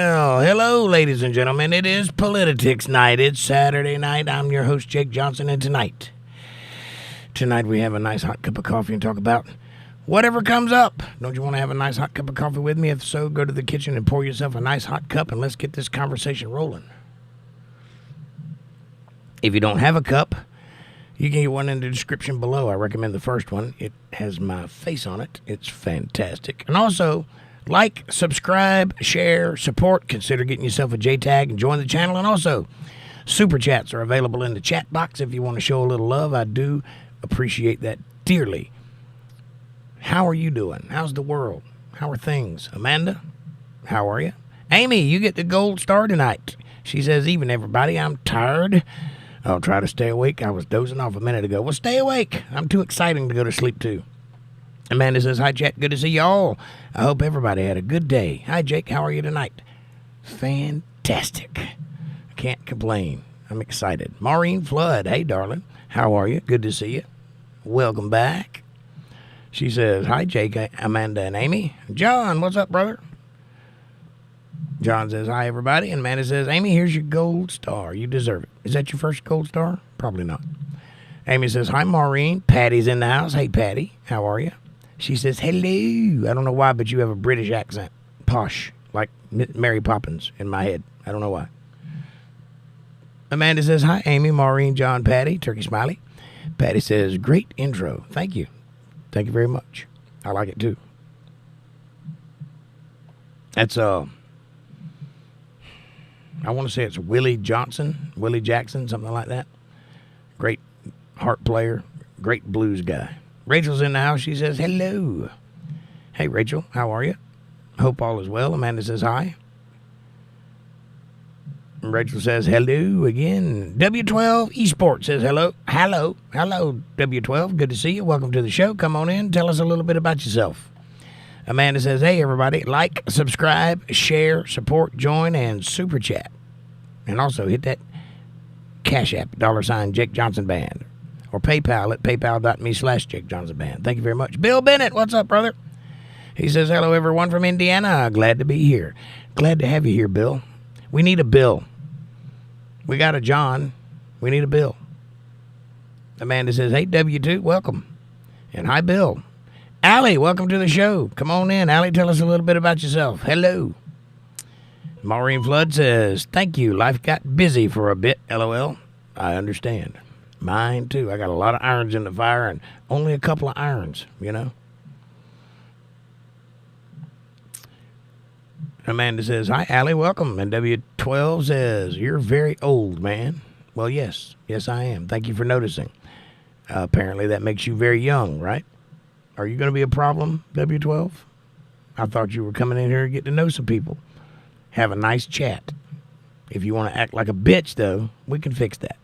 Well, hello, ladies and gentlemen. It is Politi-tics night. It's Saturday night. I'm your host, Jake Johnson, and tonight we have a nice hot cup of coffee and talk about whatever comes up. Don't you want to have a nice hot cup of coffee with me? If so, go to the kitchen and pour yourself a nice hot cup, and let's get this conversation rolling. If you don't have a cup, you can get one in the description below. I recommend the first one. It has my face on it. It's fantastic. And also, like, subscribe, share, support. Consider getting yourself a J-tag and join the channel. And also, super chats are available in the chat box if you want to show a little love. I do appreciate that dearly. How are you doing? How's the world? How are things? Amanda, how are you? Amy, you get the gold star tonight. She says, even everybody, I'm tired. I'll try to stay awake. I was dozing off a minute ago. Well, stay awake. I'm too exciting to go to sleep, too. Amanda says, hi, chat. Good to see y'all. I hope everybody had a good day. Hi, Jake. How are you tonight? Fantastic. I can't complain. I'm excited. Maureen Flood. Hey, darling. How are you? Good to see you. Welcome back. She says, hi, Jake, Amanda, and Amy. John, what's up, brother? John says, hi, everybody. And Amanda says, Amy, here's your gold star. You deserve it. Is that your first gold star? Probably not. Amy says, hi, Maureen. Patty's in the house. Hey, Patty. How are you? She says, hello. I don't know why, but you have a British accent. Posh, like Mary Poppins in my head. I don't know why. Amanda says, hi, Amy, Maureen, John, Patty, Turkey Smiley. Patty says, great intro. Thank you. Thank you very much. I like it, too. That's, I want to say it's Willie Jackson, something like that. Great harp player, great blues guy. Rachel's in the house. She says, hello. Hey, Rachel, how are you? Hope all is well. Amanda says, hi. And Rachel says, hello again. W12 Esports says, hello. Hello, W12. Good to see you. Welcome to the show. Come on in. Tell us a little bit about yourself. Amanda says, hey, everybody, like, subscribe, share, support, join, and super chat. And also hit that CashApp, $ jakejohnsonband. Or PayPal at paypal.me/jakejohnsonband. Thank you very much. Bill Bennett, what's up, brother? He says, hello, everyone from Indiana. Glad to be here. Glad to have you here, Bill. We need a Bill. We got a John. We need a Bill. Amanda says, hey, W2, welcome. And hi, Bill. Allie, welcome to the show. Come on in. Allie, tell us a little bit about yourself. Hello. Maureen Flood says, thank you. Life got busy for a bit, LOL. I understand. Mine, too. I got a lot of irons in the fire and only a couple of irons, you know. Amanda says, hi, Allie, welcome. And W12 says, you're very old, man. Well, yes. Yes, I am. Thank you for noticing. Apparently that makes you very young, right? Are you going to be a problem, W12? I thought you were coming in here to get to know some people. Have a nice chat. If you want to act like a bitch, though, we can fix that.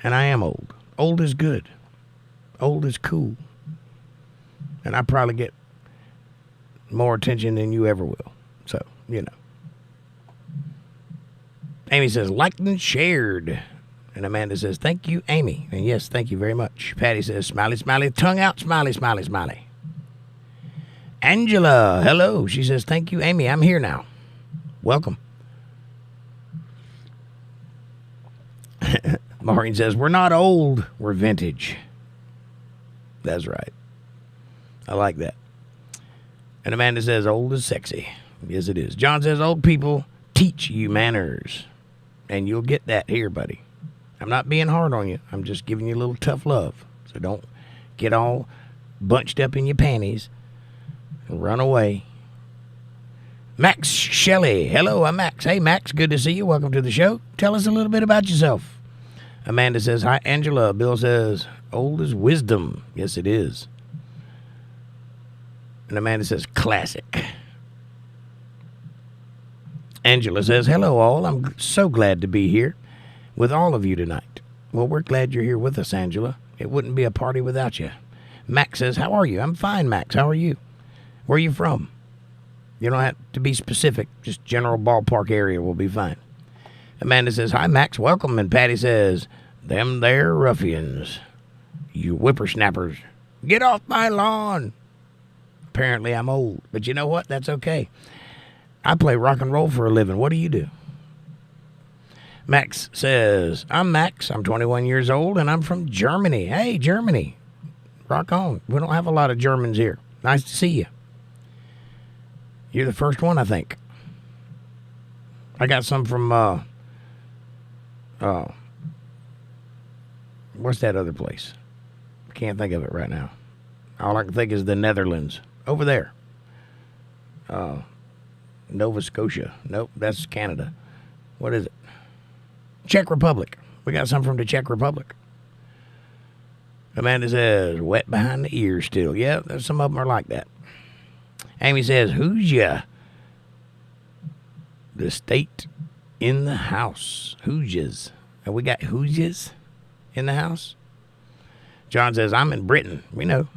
And I am old. Old is good. Old is cool. And I probably get more attention than you ever will. So, you know. Amy says, liked and shared. And Amanda says, thank you, Amy. And yes, thank you very much. Patty says, smiley, smiley, tongue out, smiley, smiley, smiley. Angela, hello. She says, thank you, Amy. I'm here now. Welcome. Maureen says, we're not old, we're vintage. That's right. I like that. And Amanda says, old is sexy. Yes, it is. John says, old people teach you manners. And you'll get that here, buddy. I'm not being hard on you. I'm just giving you a little tough love. So don't get all bunched up in your panties and run away. Max Shelley. Hello, I'm Max. Hey, Max. Good to see you. Welcome to the show. Tell us a little bit about yourself. Amanda says, hi, Angela. Bill says, old is wisdom. Yes, it is. And Amanda says, classic. Angela says, hello, all. I'm so glad to be here with all of you tonight. Well, we're glad you're here with us, Angela. It wouldn't be a party without you. Max says, how are you? I'm fine, Max. How are you? Where are you from? You don't have to be specific. Just general ballpark area will be fine. Amanda says, hi, Max, welcome. And Patty says, them there ruffians, you whippersnappers, get off my lawn. Apparently I'm old, but you know what? That's okay. I play rock and roll for a living. What do you do? Max says, I'm Max. I'm 21 years old, and I'm from Germany. Hey, Germany. Rock on. We don't have a lot of Germans here. Nice to see you. You're the first one, I think. I got some from, what's that other place? I can't think of it right now. All I can think is the Netherlands. Over there. Nova Scotia. Nope, that's Canada. What is it? Czech Republic. We got some from the Czech Republic. Amanda says, wet behind the ears still. Yeah, some of them are like that. Amy says, who's ya? The state in the house. Who's yas? And we got who's yas in the house? John says, I'm in Britain. We know.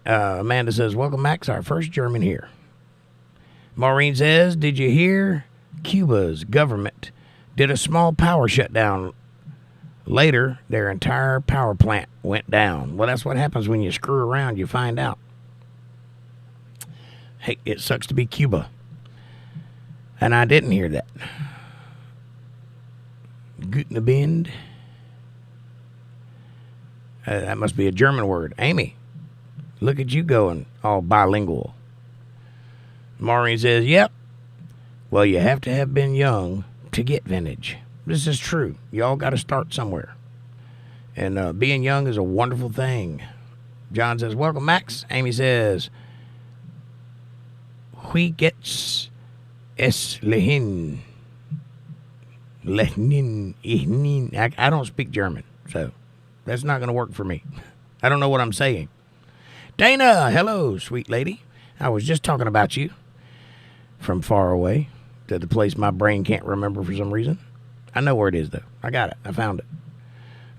Amanda says, welcome, Max, our first German here. Maureen says, did you hear Cuba's government did a small power shutdown? Later, their entire power plant went down. Well, that's what happens when you screw around, you find out. Hey, it sucks to be Cuba. And I didn't hear that. Guten Abend. That must be a German word. Amy, look at you going all bilingual. Maureen says, yep. Well, you have to have been young to get vintage. This is true. Y'all got to start somewhere. And being young is a wonderful thing. John says, welcome, Max. Amy says, Wie geht's es lehin? I don't speak German, so that's not going to work for me. I don't know what I'm saying. Dana, hello, sweet lady. I was just talking about you from far away to the place my brain can't remember for some reason. I know where it is, though. I got it. I found it.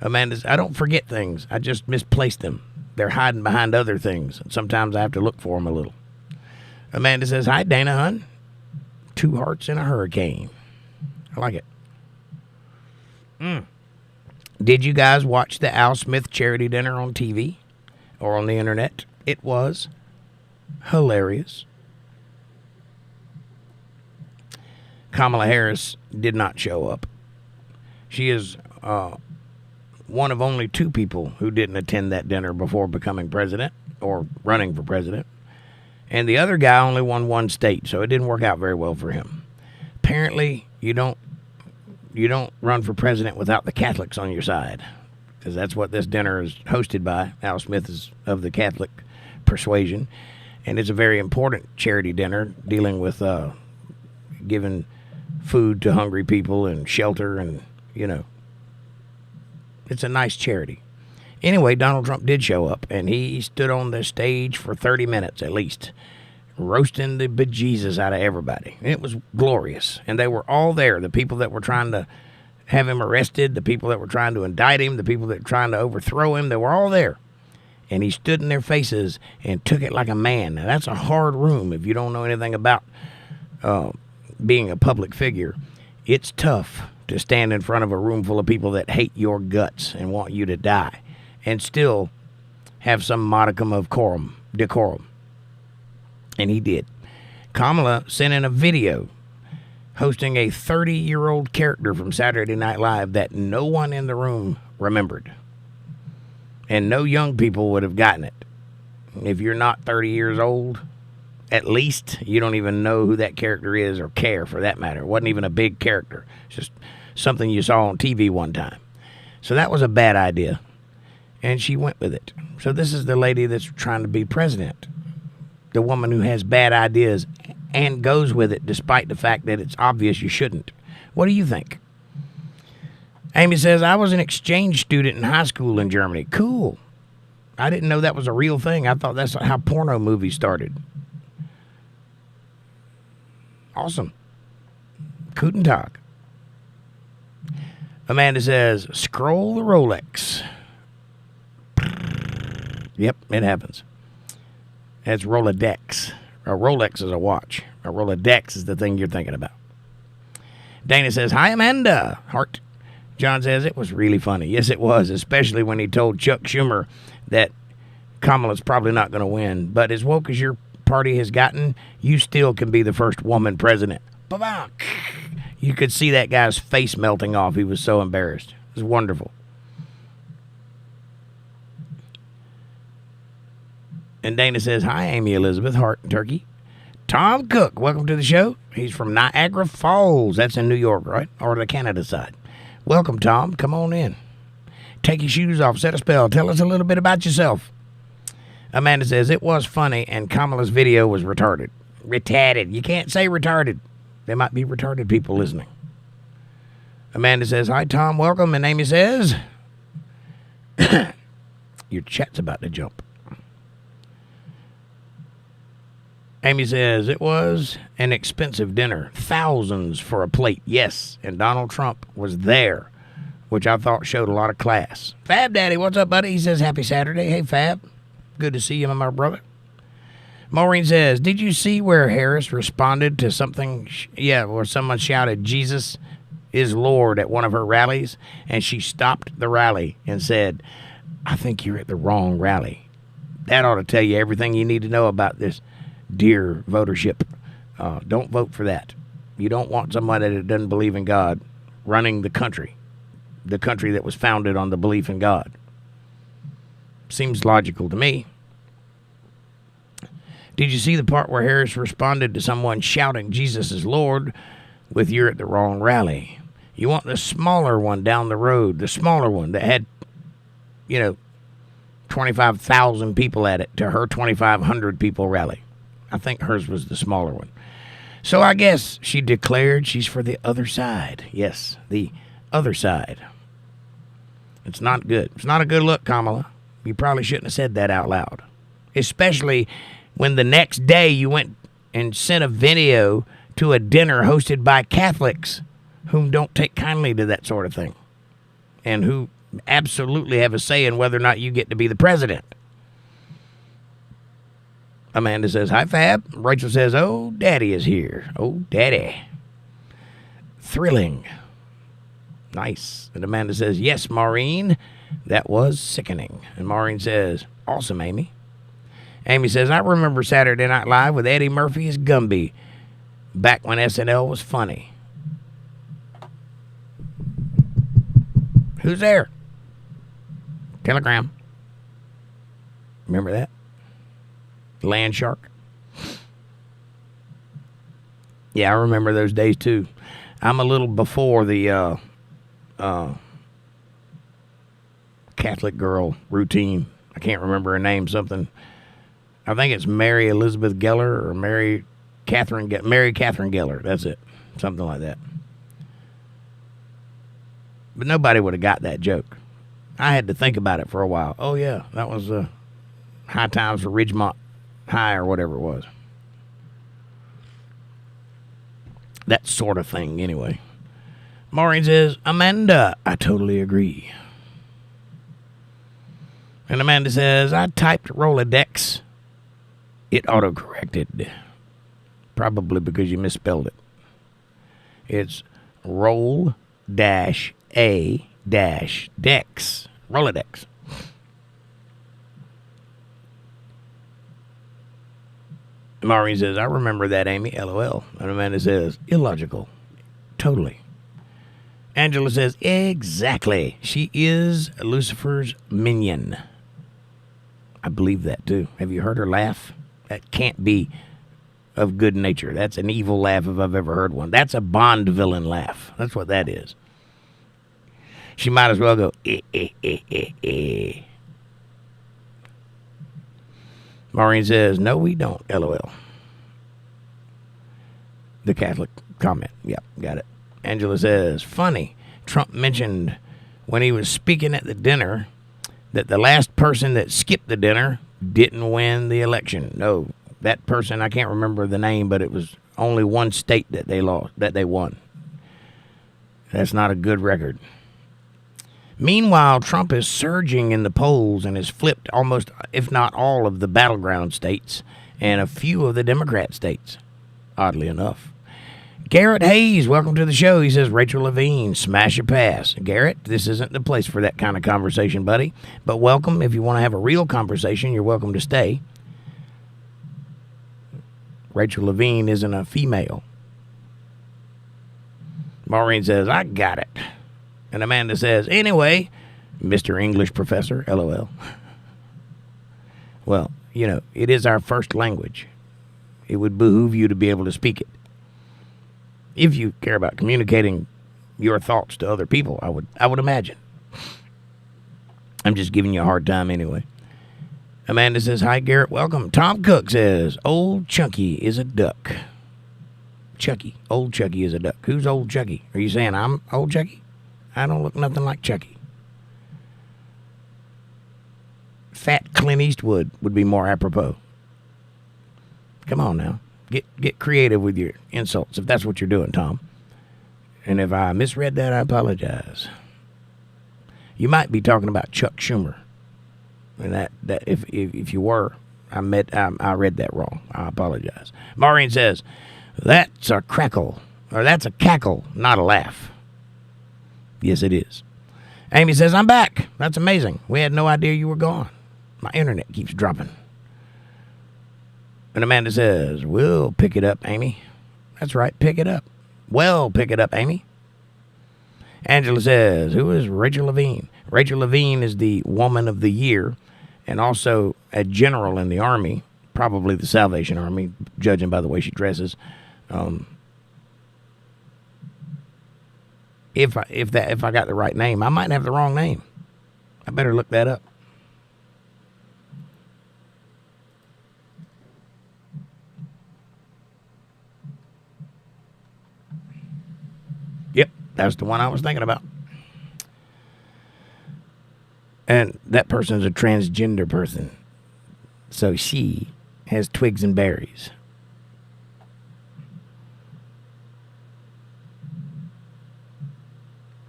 Amanda's, I don't forget things. I just misplaced them. They're hiding behind other things, and sometimes I have to look for them a little. Amanda says, hi, Dana, hun. 2 hearts in a hurricane. I like it. Did you guys watch the Al Smith charity dinner on TV or on the internet? It was hilarious. Kamala Harris did not show up. She is one of only 2 people who didn't attend that dinner before becoming president or running for president. And the other guy only won 1 state, so it didn't work out very well for him. Apparently, you don't run for president without the Catholics on your side, because that's what this dinner is hosted by. Al Smith is of the Catholic persuasion, and it's a very important charity dinner dealing with giving food to hungry people and shelter, and, it's a nice charity. Anyway, Donald Trump did show up, and he stood on the stage for 30 minutes at least, roasting the bejesus out of everybody. It was glorious, and they were all there. The people that were trying to have him arrested, the people that were trying to indict him, the people that were trying to overthrow him, they were all there. And he stood in their faces and took it like a man. Now, that's a hard room if you don't know anything about being a public figure. It's tough to stand in front of a room full of people that hate your guts and want you to die, and still have some modicum of decorum. And he did. Kamala sent in a video hosting a 30-year-old character from Saturday Night Live that no one in the room remembered. And no young people would have gotten it. If you're not 30 years old, at least, you don't even know who that character is or care for that matter. It wasn't even a big character. It's just something you saw on TV one time. So that was a bad idea. And she went with it. So this is the lady that's trying to be president. The woman who has bad ideas and goes with it despite the fact that it's obvious you shouldn't. What do you think? Amy says, I was an exchange student in high school in Germany. Cool. I didn't know that was a real thing. I thought that's how porno movies started. Awesome. Guten Tag. Amanda says, scroll the Rolex. Yep, it happens. That's Rolodex. A Rolex is a watch. A Rolodex is the thing you're thinking about. Dana says, hi, Amanda. Heart. John says, it was really funny. Yes, it was, especially when he told Chuck Schumer that Kamala's probably not going to win. But as woke as your party has gotten, you still can be the first woman president. You could see that guy's face melting off. He was so embarrassed. It was wonderful. And Dana says, hi, Amy Elizabeth, Heart and Turkey. Tom Cook, welcome to the show. He's from Niagara Falls. That's in New York, right? Or the Canada side. Welcome, Tom. Come on in. Take your shoes off. Set a spell. Tell us a little bit about yourself. Amanda says, it was funny, and Kamala's video was retarded. Retarded. You can't say retarded. There might be retarded people listening. Amanda says, hi, Tom. Welcome. And Amy says, your chat's about to jump. Amy says, it was an expensive dinner. Thousands for a plate. Yes, and Donald Trump was there, which I thought showed a lot of class. Fab Daddy, what's up, buddy? He says, happy Saturday. Hey, Fab. Good to see you, my brother. Maureen says, did you see where Harris responded to something? Where someone shouted, Jesus is Lord at one of her rallies, and she stopped the rally and said, I think you're at the wrong rally. That ought to tell you everything you need to know about this dear votership. Don't vote for that. You don't want somebody that doesn't believe in God running the country that was founded on the belief in God. Seems logical to me. Did you see the part where Harris responded to someone shouting Jesus is Lord with you're at the wrong rally? You want the smaller one down the road, the smaller one that had 25,000 people at it to her 2,500 people rally. I think hers was the smaller one. So I guess she declared she's for the other side. Yes, the other side. It's not good. It's not a good look, Kamala. You probably shouldn't have said that out loud. Especially when the next day you went and sent a video to a dinner hosted by Catholics whom don't take kindly to that sort of thing. And who absolutely have a say in whether or not you get to be the president. Amanda says, hi, Fab. Rachel says, oh, Daddy is here. Oh, Daddy. Thrilling. Nice. And Amanda says, yes, Maureen, that was sickening. And Maureen says, awesome, Amy. Amy says, I remember Saturday Night Live with Eddie Murphy as Gumby back when SNL was funny. Who's there? Telegram. Remember that? Land Shark. Yeah, I remember those days too. I'm a little before the Catholic girl routine. I can't remember her name. Something. I think it's Mary Elizabeth Geller or Mary Catherine Geller. That's it. Something like that. But nobody would have got that joke. I had to think about it for a while. Oh yeah, that was High Times for Ridgemont High or whatever it was. That sort of thing, anyway. Maureen says, Amanda, I totally agree. And Amanda says, I typed Rolodex. It autocorrected. Probably because you misspelled it. It's roll-a-dex. Rolodex. Maureen says, I remember that, Amy. LOL. And Amanda says, illogical. Totally. Angela says, exactly. She is Lucifer's minion. I believe that, too. Have you heard her laugh? That can't be of good nature. That's an evil laugh if I've ever heard one. That's a Bond villain laugh. That's what that is. She might as well go, eh, eh, eh, eh, eh. Maureen says, no, we don't, LOL. The Catholic comment. Yep, got it. Angela says, funny. Trump mentioned when he was speaking at the dinner that the last person that skipped the dinner didn't win the election. No, that person, I can't remember the name, but it was only one state that they lost, that they won. That's not a good record. Meanwhile, Trump is surging in the polls and has flipped almost, if not all, of the battleground states and a few of the Democrat states, oddly enough. Garrett Hayes, welcome to the show. He says, Rachel Levine, smash a pass. Garrett, this isn't the place for that kind of conversation, buddy. But welcome. If you want to have a real conversation, you're welcome to stay. Rachel Levine isn't a female. Maureen says, I got it. And Amanda says, anyway, Mr. English Professor, LOL. Well, you know, it is our first language. It would behoove you to be able to speak it. If you care about communicating your thoughts to other people, I would imagine. I'm just giving you a hard time anyway. Amanda says, hi, Garrett, welcome. Tom Cook says, old Chunky is a duck. Chucky. Old Chucky is a duck. Who's old Chucky? Are you saying I'm old Chucky? I don't look nothing like Chucky. Fat Clint Eastwood would be more apropos. Come on now. Get creative with your insults if that's what you're doing, Tom. And if I misread that, I apologize. You might be talking about Chuck Schumer. And that if you were, I read that wrong. I apologize. Maureen says, that's a crackle, or that's a cackle, not a laugh. Yes, it is. Amy says, I'm back. That's amazing. We had no idea you were gone. My internet keeps dropping. And Amanda says, we'll pick it up, Amy. That's right, pick it up. Well, pick it up, Amy. Angela says, who is Rachel Levine? Rachel Levine is the Woman of the Year and also a general in the Army, probably the Salvation Army, judging by the way she dresses. If I got the right name, I might have the wrong name. I better look that up. Yep, that's the one I was thinking about. And that person's a transgender person. So she has twigs and berries.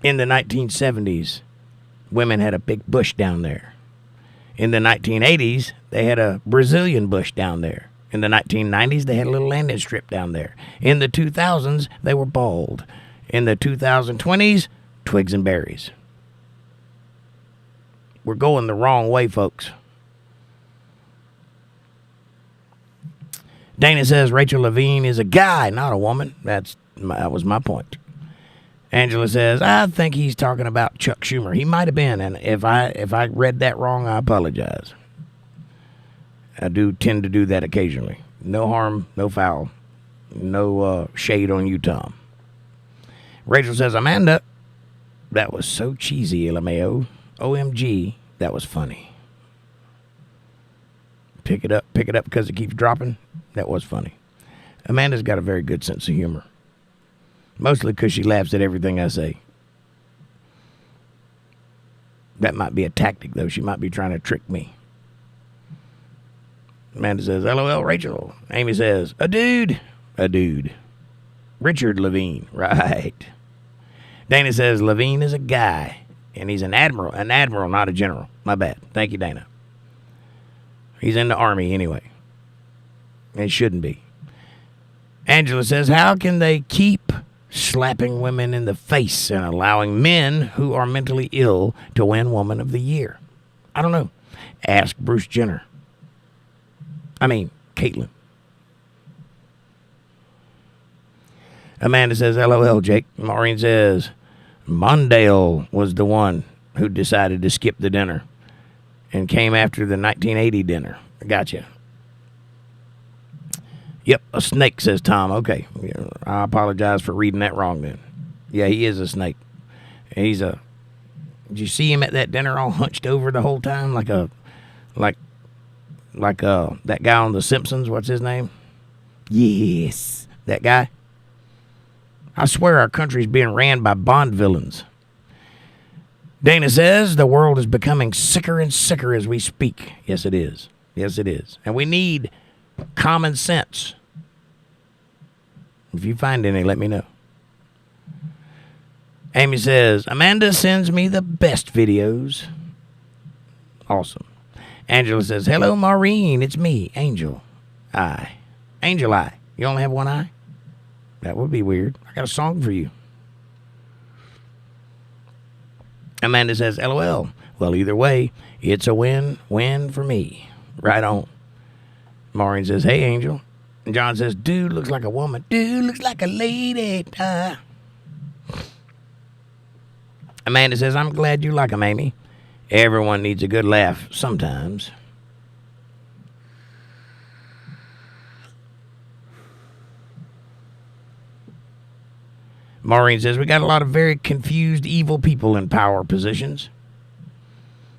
In the 1970s, women had a big bush down there. In the 1980s, they had a Brazilian bush down there. In the 1990s, they had a little landing strip down there. In the 2000s, they were bald. In the 2020s, twigs and berries. We're going the wrong way, folks. Dana says Rachel Levine is a guy, not a woman. That was my point. Angela says, I think he's talking about Chuck Schumer. He might have been, and if I read that wrong, I apologize. I do tend to do that occasionally. No harm, no foul. No shade on you, Tom. Rachel says, Amanda, that was so cheesy, LMAO. OMG, that was funny. Pick it up because it keeps dropping. That was funny. Amanda's got a very good sense of humor. Mostly because she laughs at everything I say. That might be a tactic, though. She might be trying to trick me. Amanda says, LOL, Rachel. Amy says, a dude. Richard Levine, right. Dana says, Levine is a guy. And he's an admiral, not a general. My bad. Thank you, Dana. He's in the Army anyway. It shouldn't be. Angela says, how can they keep slapping women in the face and allowing men who are mentally ill to win Woman of the Year? I don't know. Ask Bruce Jenner. Caitlyn. Amanda says, LOL, Jake. Maureen says, Mondale was the one who decided to skip the dinner and came after the 1980 dinner. Gotcha. Yep, a snake, says Tom. Okay, I apologize for reading that wrong then. Yeah, he is a snake. Did you see him at that dinner all hunched over the whole time like that guy on The Simpsons? What's his name? Yes, that guy. I swear our country's being ran by Bond villains. Dana says the world is becoming sicker and sicker as we speak. Yes, it is. Yes, it is. And we need common sense. If you find any, let me know. Amy says, Amanda sends me the best videos. Awesome. Angela says, hello, Maureen. It's me, Angel Eye. Angel Eye. You only have one eye? That would be weird. I got a song for you. Amanda says, LOL. Well, either way, it's a win-win for me. Right on. Maureen says, hey, Angel. And John says, dude looks like a woman. Dude looks like a lady. Amanda says, I'm glad you like him, Amy. Everyone needs a good laugh sometimes. Maureen says, we got a lot of very confused, evil people in power positions.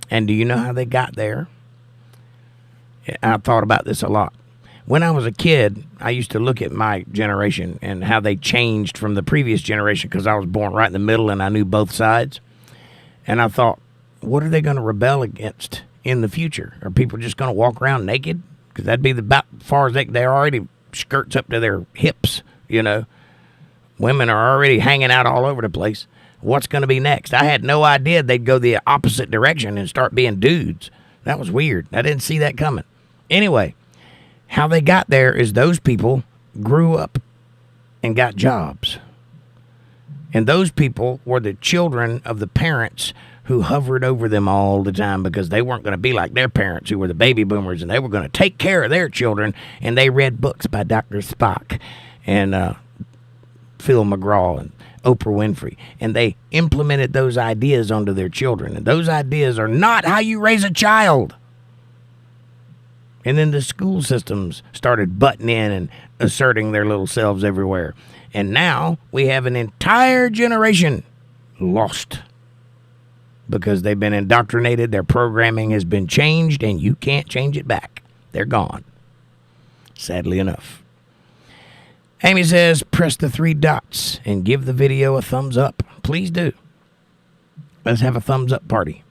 And do you know how they got there? I've thought about this a lot. When I was a kid, I used to look at my generation and how they changed from the previous generation because I was born right in the middle and I knew both sides. And I thought, what are they going to rebel against in the future? Are people just going to walk around naked? Because that'd be about far as they're already skirts up to their hips, you know. Women are already hanging out all over the place. What's going to be next? I had no idea they'd go the opposite direction and start being dudes. That was weird. I didn't see that coming. Anyway, how they got there is those people grew up and got jobs. And those people were the children of the parents who hovered over them all the time because they weren't going to be like their parents who were the baby boomers, and they were going to take care of their children, and they read books by Dr. Spock and Phil McGraw and Oprah Winfrey, and they implemented those ideas onto their children. And those ideas are not how you raise a child. And then the school systems started butting in and asserting their little selves everywhere. And now we have an entire generation lost because they've been indoctrinated. Their programming has been changed, and you can't change it back. They're gone, sadly enough. Amy says, press the 3 dots and give the video a thumbs up. Please do. Let's have a thumbs up party.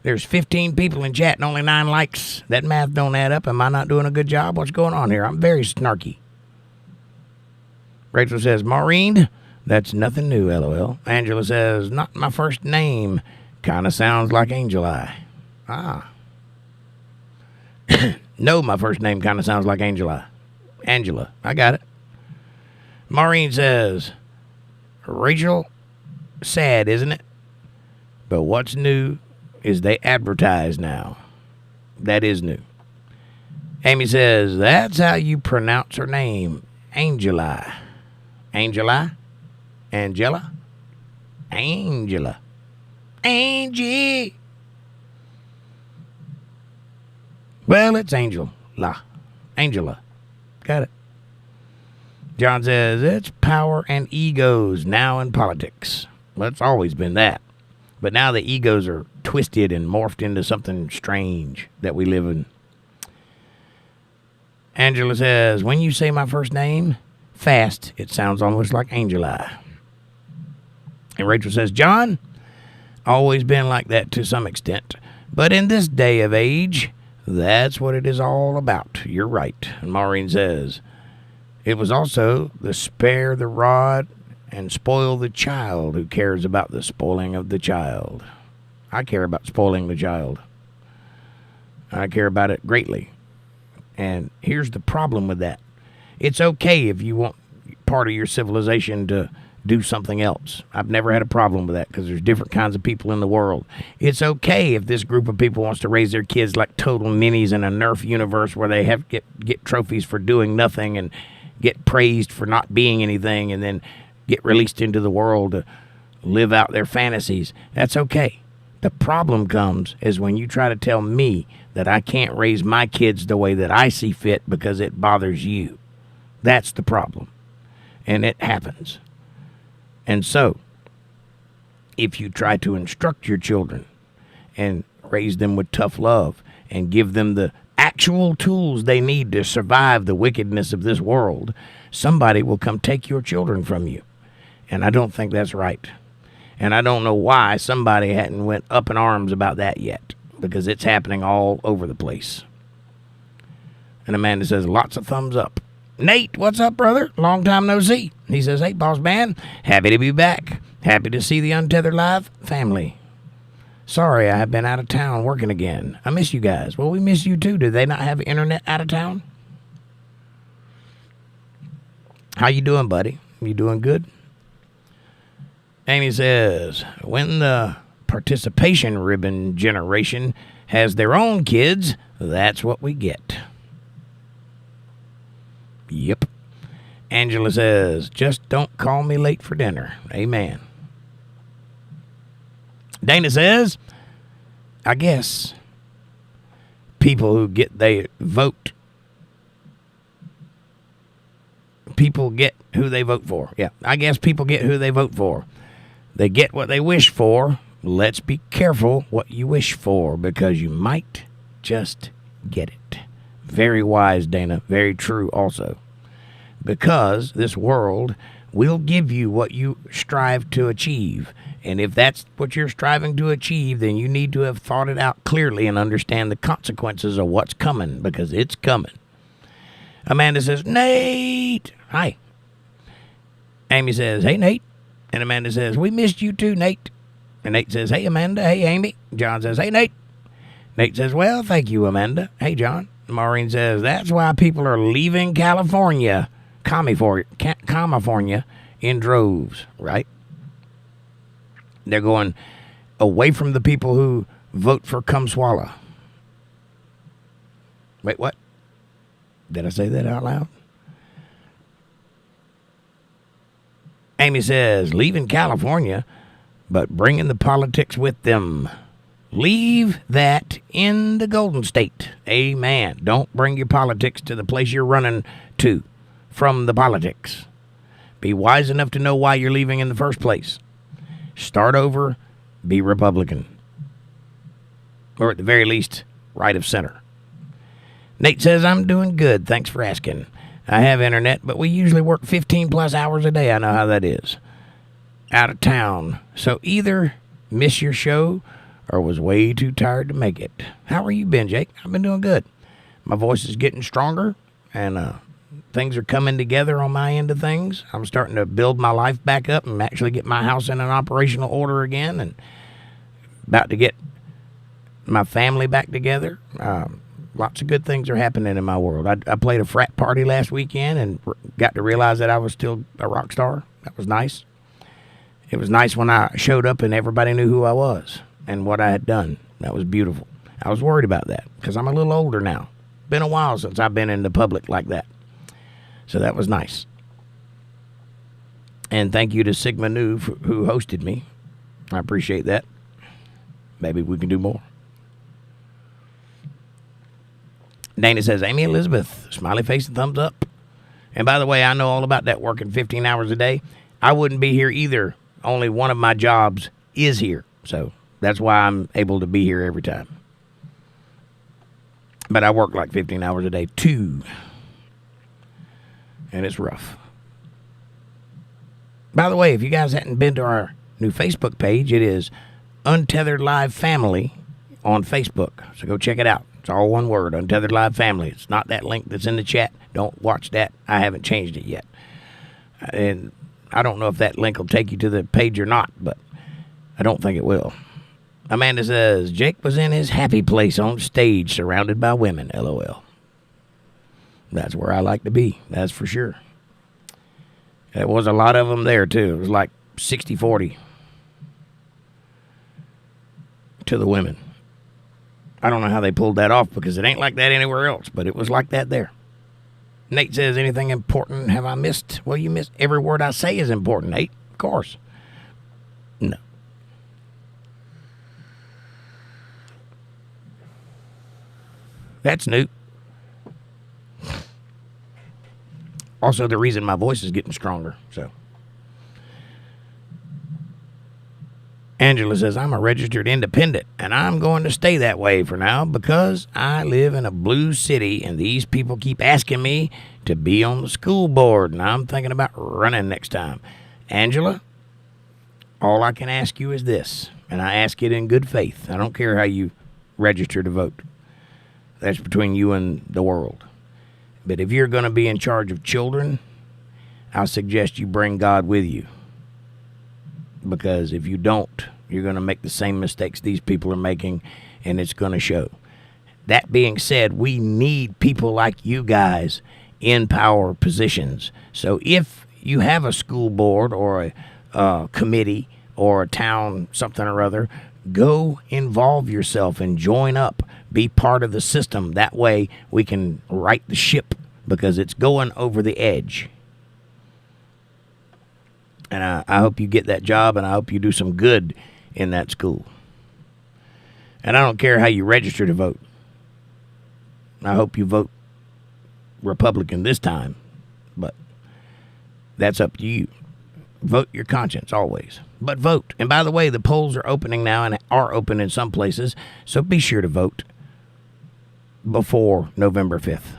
There's 15 people in chat and only 9 likes. That math don't add up. Am I not doing a good job? What's going on here? I'm very snarky. Rachel says, Maureen, that's nothing new, LOL. Angela says, not my first name. Kind of sounds like Angel Eye. Ah. No, my first name kind of sounds like Angel Eye. Angela, I got it. Maureen says, Rachel, sad, isn't it? But what's new is they advertise now. That is new. Amy says, that's how you pronounce her name. Angela. Angela? Angela? Angela. Angie. Well, it's Angela. Angela. Got it. John says, it's power and egos now in politics. Well, it's always been that. But now the egos are twisted and morphed into something strange that we live in. Angela says, when you say my first name, fast, it sounds almost like Angel Eye. And Rachel says, John, always been like that to some extent. But in this day of age, that's what it is all about. You're right. And Maureen says, it was also the spare the rod and spoil the child who cares about the spoiling of the child. I care about spoiling the child. I care about it greatly. And here's the problem with that. It's okay if you want part of your civilization to do something else. I've never had a problem with that because there's different kinds of people in the world. It's okay if this group of people wants to raise their kids like total ninnies in a Nerf universe where they have to get trophies for doing nothing and get praised for not being anything and then get released into the world to live out their fantasies. That's okay. The problem comes is when you try to tell me that I can't raise my kids the way that I see fit because it bothers you. That's the problem. And it happens. And so, if you try to instruct your children and raise them with tough love and give them the actual tools they need to survive the wickedness of this world, somebody will come take your children from you. And I don't think that's right. And I don't know why somebody hadn't went up in arms about that yet, because it's happening all over the place. And Amanda says, lots of thumbs up. Nate, what's up, brother? Long time no see. He says, hey, boss man, happy to be back. Happy to see the UntetheredLive family. Sorry, I have been out of town working again. I miss you guys. Well, we miss you too. Do they not have internet out of town? How you doing, buddy? You doing good? Amy says, when the participation ribbon generation has their own kids, that's what we get. Yep. Angela says, just don't call me late for dinner. Amen. Dana says, I guess people who get they vote. People get who they vote for. Yeah, I guess people get who they vote for. They get what they wish for. Let's be careful what you wish for, because you might just get it. Very wise, Dana. Very true also. Because this world will give you what you strive to achieve. And if that's what you're striving to achieve, then you need to have thought it out clearly and understand the consequences of what's coming, because it's coming. Amanda says, Nate. Hi. Amy says, hey, Nate. And Amanda says, we missed you too, Nate. And Nate says, hey, Amanda. Hey, Amy. John says, hey, Nate. Nate says, well, thank you, Amanda. Hey, John. Maureen says, that's why people are leaving California, in droves, right? They're going away from the people who vote for Come Swallow. Wait, what? Did I say that out loud? Amy says, leaving California, but bringing the politics with them. Leave that in the Golden State. Amen. Don't bring your politics to the place you're running to from the politics. Be wise enough to know why you're leaving in the first place. Start over. Be Republican. Or at the very least, right of center. Nate says, I'm doing good. Thanks for asking. I have internet, but we usually work 15 plus hours a day. I know how that is. Out of town. So either miss your show or was way too tired to make it. How are you been, Jake? I've been doing good. My voice is getting stronger, and things are coming together on my end of things. I'm starting to build my life back up and actually get my house in an operational order again, and about to get my family back together. Lots of good things are happening in my world. I played a frat party last weekend and got to realize that I was still a rock star. That was nice. It was nice when I showed up and everybody knew who I was and what I had done. That was beautiful. I was worried about that because I'm a little older now. Been a while since I've been in the public like that. So that was nice. And thank you to Sigma Nu who hosted me. I appreciate that. Maybe we can do more. Dana says, Amy Elizabeth, smiley face and thumbs up. And by the way, I know all about that working 15 hours a day. I wouldn't be here either. Only one of my jobs is here. So that's why I'm able to be here every time. But I work like 15 hours a day too. And it's rough. By the way, if you guys hadn't been to our new Facebook page, it is Untethered Live Family on Facebook. So go check it out. It's all one word, Untethered Live Family. It's not that link that's in the chat. Don't watch that. I haven't changed it yet. And I don't know if that link will take you to the page or not, but I don't think it will. Amanda says, Jake was in his happy place on stage surrounded by women, LOL. That's where I like to be, that's for sure. There was a lot of them there, too. It was like 60-40 to the women. I don't know how they pulled that off because it ain't like that anywhere else, but it was like that there. Nate says, anything important have I missed? Well, you missed every word I say is important, Nate. Of course. No. That's new. Also, the reason my voice is getting stronger, so. Angela says, I'm a registered independent, and I'm going to stay that way for now because I live in a blue city, and these people keep asking me to be on the school board, and I'm thinking about running next time. Angela, all I can ask you is this, and I ask it in good faith. I don't care how you register to vote. That's between you and the world. But if you're going to be in charge of children, I suggest you bring God with you. Because if you don't, you're going to make the same mistakes these people are making, and it's going to show. That being said, we need people like you guys in power positions. So if you have a school board or a committee or a town something or other, go involve yourself and join up. Be part of the system. That way we can right the ship because it's going over the edge. And I hope you get that job, and I hope you do some good in that school. And I don't care how you register to vote. I hope you vote Republican this time, but that's up to you. Vote your conscience always, but vote. And by the way, the polls are opening now and are open in some places, so be sure to vote before November 5th.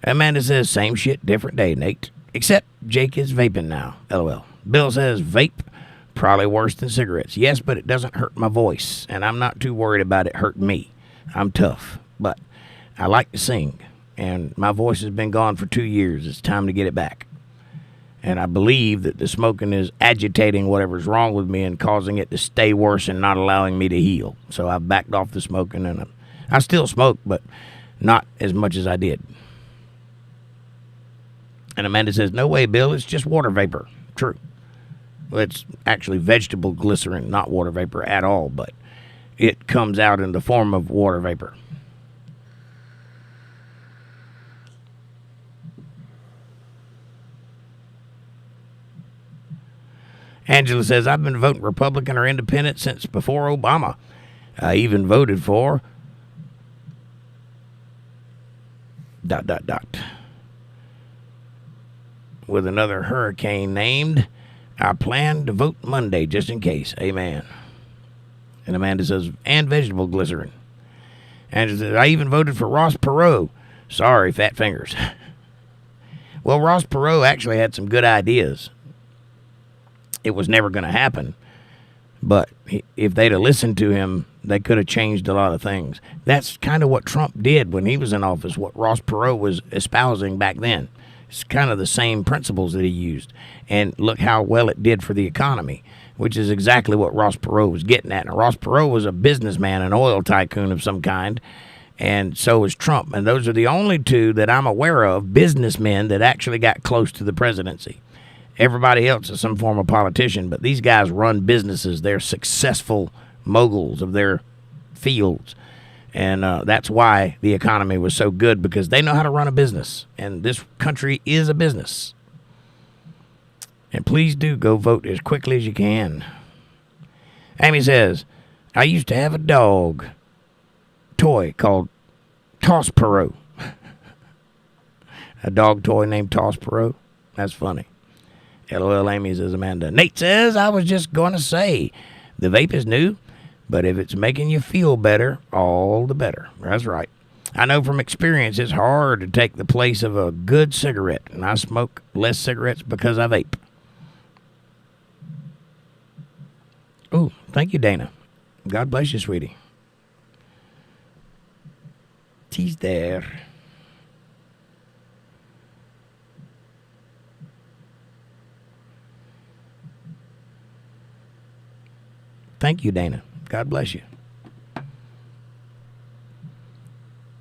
Amanda says, same shit, different day, Nate. Except Jake is vaping now. LOL. Bill says, vape, probably worse than cigarettes. Yes, but it doesn't hurt my voice, and I'm not too worried about it hurting me. I'm tough, but I like to sing, and my voice has been gone for 2 years. It's time to get it back. And I believe that the smoking is agitating whatever's wrong with me and causing it to stay worse and not allowing me to heal. So I've backed off the smoking, and I still smoke, but not as much as I did. And Amanda says, no way, Bill, it's just water vapor. True. Well, it's actually vegetable glycerin, not water vapor at all, but it comes out in the form of water vapor. Angela says, I've been voting Republican or Independent since before Obama. I even voted for ... With another hurricane named, I plan to vote Monday just in case. Amen. And Amanda says, and vegetable glycerin. Angela says, I even voted for Ross Perot. Sorry, fat fingers. Well, Ross Perot actually had some good ideas. It was never going to happen. But if they'd have listened to him, they could have changed a lot of things. That's kind of what Trump did when he was in office, what Ross Perot was espousing back then. It's kind of the same principles that he used. And look how well it did for the economy, which is exactly what Ross Perot was getting at. Now, Ross Perot was a businessman, an oil tycoon of some kind, and so was Trump. And those are the only two that I'm aware of, businessmen, that actually got close to the presidency. Everybody else is some form of politician, but these guys run businesses. They're successful moguls of their fields. And that's why the economy was so good, because they know how to run a business. And this country is a business. And please do go vote as quickly as you can. Amy says, I used to have a dog toy called Toss Perot. A dog toy named Toss Perot? That's funny. LOL Amy says, Amanda. Nate says, I was just going to say, the vape is new, but if it's making you feel better, all the better. That's right. I know from experience it's hard to take the place of a good cigarette, and I smoke less cigarettes because I vape. Oh, thank you, Dana. God bless you, sweetie. She's there. Thank you, Dana. God bless you.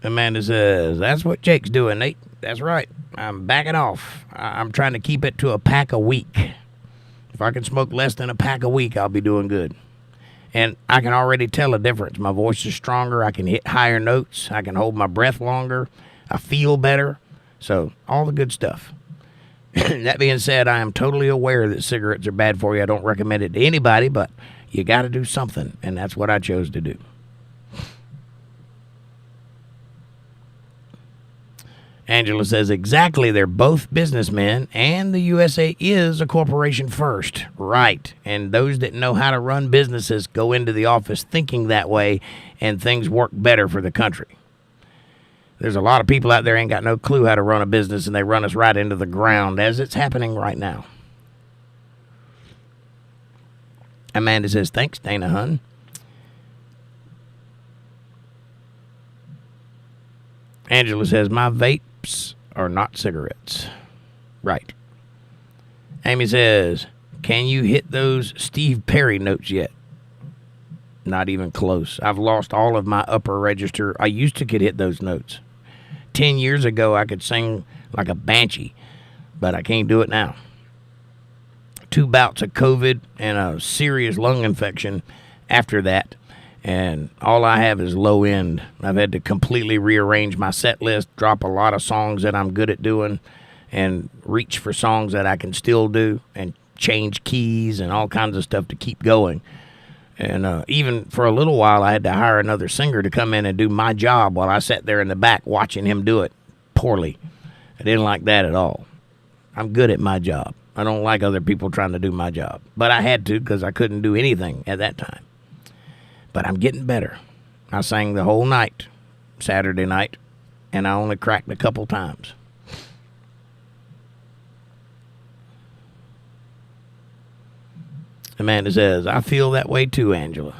Amanda says, that's what Jake's doing, Nate. That's right. I'm backing off. I'm trying to keep it to a pack a week. If I can smoke less than a pack a week, I'll be doing good. And I can already tell a difference. My voice is stronger. I can hit higher notes. I can hold my breath longer. I feel better. So, all the good stuff. That being said, I am totally aware that cigarettes are bad for you. I don't recommend it to anybody, but you got to do something, and that's what I chose to do. Angela says, exactly, they're both businessmen, and the USA is a corporation first. Right, and those that know how to run businesses go into the office thinking that way, and things work better for the country. There's a lot of people out there ain't got no clue how to run a business, and they run us right into the ground, as it's happening right now. Amanda says, thanks, Dana Hun. Angela says, my vapes are not cigarettes. Right. Amy says, can you hit those Steve Perry notes yet? Not even close. I've lost all of my upper register. I used to could hit those notes. 10 years ago, I could sing like a banshee, but I can't do it now. 2 bouts of COVID and a serious lung infection after that, and all I have is low end. I've had to completely rearrange my set list, drop a lot of songs that I'm good at doing, and reach for songs that I can still do, and change keys and all kinds of stuff to keep going. And even for a little while, I had to hire another singer to come in and do my job while I sat there in the back watching him do it poorly. I didn't like that at all. I'm good at my job. I don't like other people trying to do my job. But I had to because I couldn't do anything at that time. But I'm getting better. I sang the whole night, Saturday night, and I only cracked a couple times. Amanda says, I feel that way too, Angela.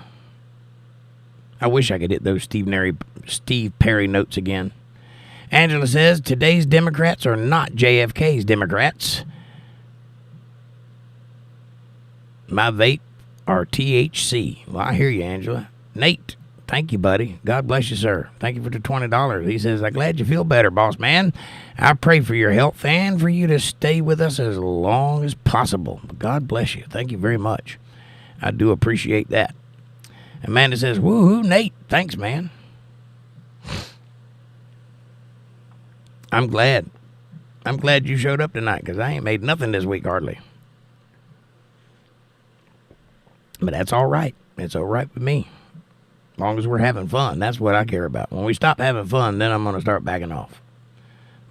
I wish I could hit those Steve Perry notes again. Angela says, today's Democrats are not JFK's Democrats. My vape are THC. Well, I hear you, Angela. Nate, thank you, buddy. God bless you, sir. Thank you for the $20. He says, I'm glad you feel better, boss man. I pray for your health and for you to stay with us as long as possible. God bless you. Thank you very much. I do appreciate that. Amanda says, woohoo, Nate. Thanks, man. I'm glad. I'm glad you showed up tonight because I ain't made nothing this week hardly. But that's all right. It's all right with me. As long as we're having fun. That's what I care about. When we stop having fun, then I'm going to start backing off.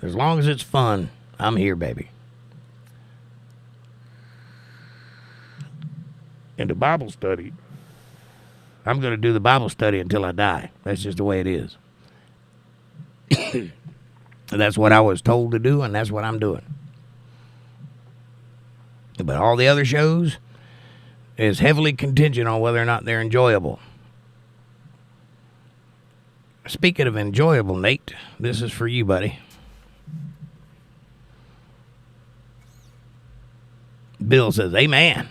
As long as it's fun, I'm here, baby. And the Bible study, I'm going to do the Bible study until I die. That's just the way it is. That's what I was told to do, and that's what I'm doing. But all the other shows is heavily contingent on whether or not they're enjoyable. Speaking of enjoyable, Nate, this is for you, buddy. Bill says, amen.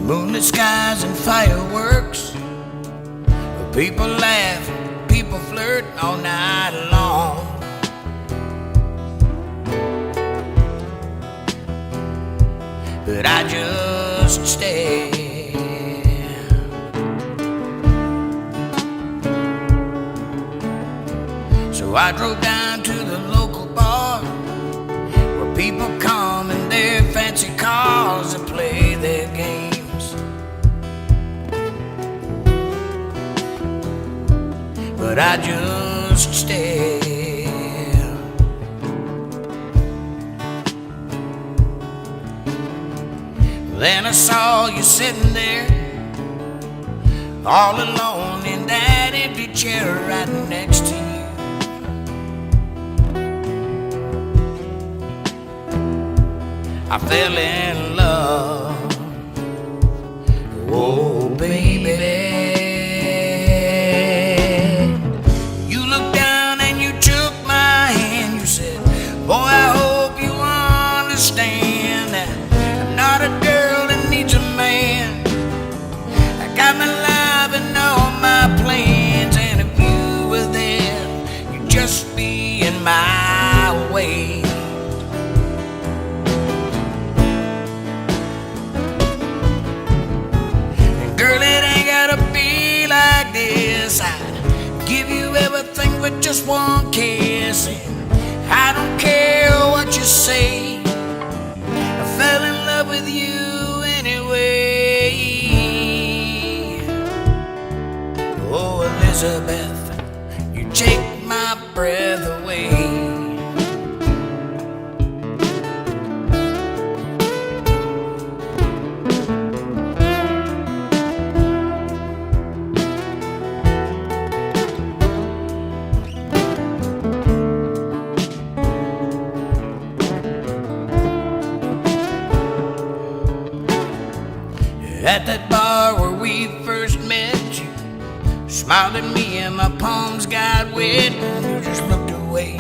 Moonlit skies and fireworks, people laugh, people flirt all night long. But I just stare. So I drove down to the local bar where people come in their fancy cars and play their games. But I just stare. Then I saw you sitting there, all alone in that empty chair right next to you. I fell in love. Oh, baby. Boy, I hope you understand that I'm not a girl that needs a man. I got my life and all my plans, and if you were there, you'd just be in my way. And girl, it ain't gotta be like this. I'd give you everything with just one kiss. I don't care what you say, I fell in love with you anyway. Oh, Elizabeth, you take my breath away. At that bar where we first met, you smiled at me and my palms got wet and you just looked away.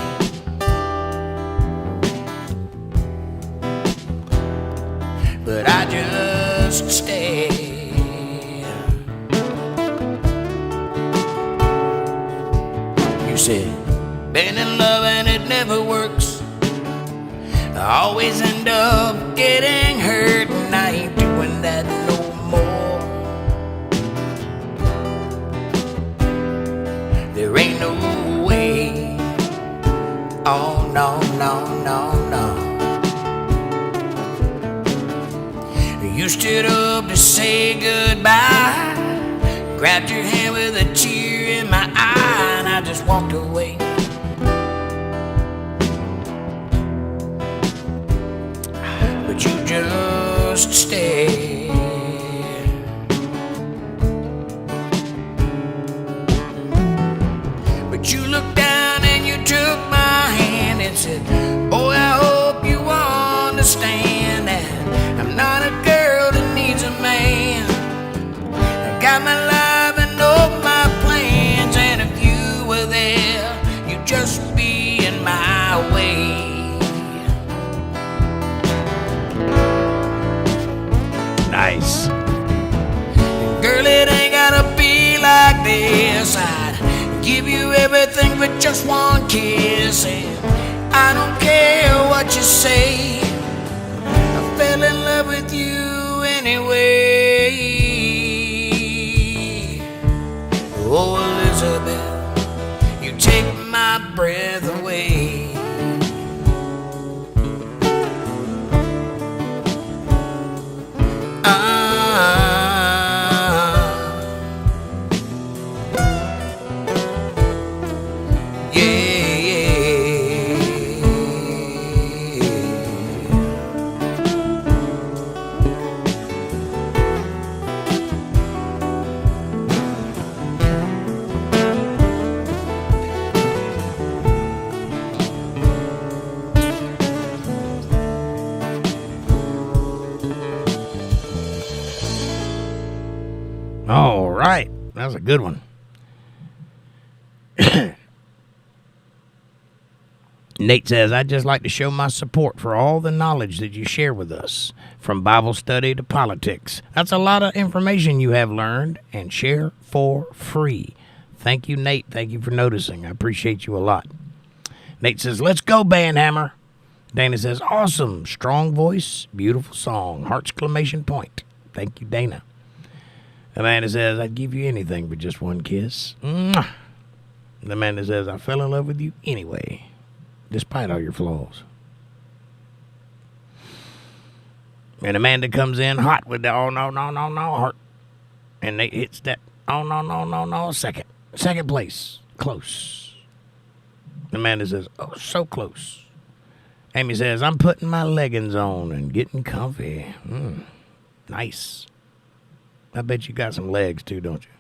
You said, been in love and it never works. I always end up getting hurt, and I ain't doing that no more. There ain't no way. Oh, no, no, no, no. You stood up to say goodbye, grabbed your hand with a tear in my eye, and I just walked away. But you just stayed. But you looked down and you took my hand and said, boy, I hope you understand that I'm not a girl that needs a man. I got my life and all my plans, and if you were there, you'd just be in my way. Nice. Girl, it ain't gotta be like this. I'd give you everything but just one kiss, and I don't care what you say. I fell in love with you anyway. Oh, Elizabeth, you take my breath away. All right. That was a good one. Nate says, I'd just like to show my support for all the knowledge that you share with us, from Bible study to politics. That's a lot of information you have learned and share for free. Thank you, Nate. Thank you for noticing. I appreciate you a lot. Nate says, let's go, Bandhammer. Dana says, awesome. Strong voice. Beautiful song. Heart exclamation point. Thank you, Dana. Amanda says, I'd give you anything but just one kiss. Mwah. Amanda says, I fell in love with you anyway, despite all your flaws. And Amanda comes in hot with the, oh, no, no, no, no, heart. And Nate hits that, oh, no, no, no, no, second. Second place. Close. Amanda says, oh, so close. Amy says, I'm putting my leggings on and getting comfy. Nice. I bet you got some legs, too, don't you?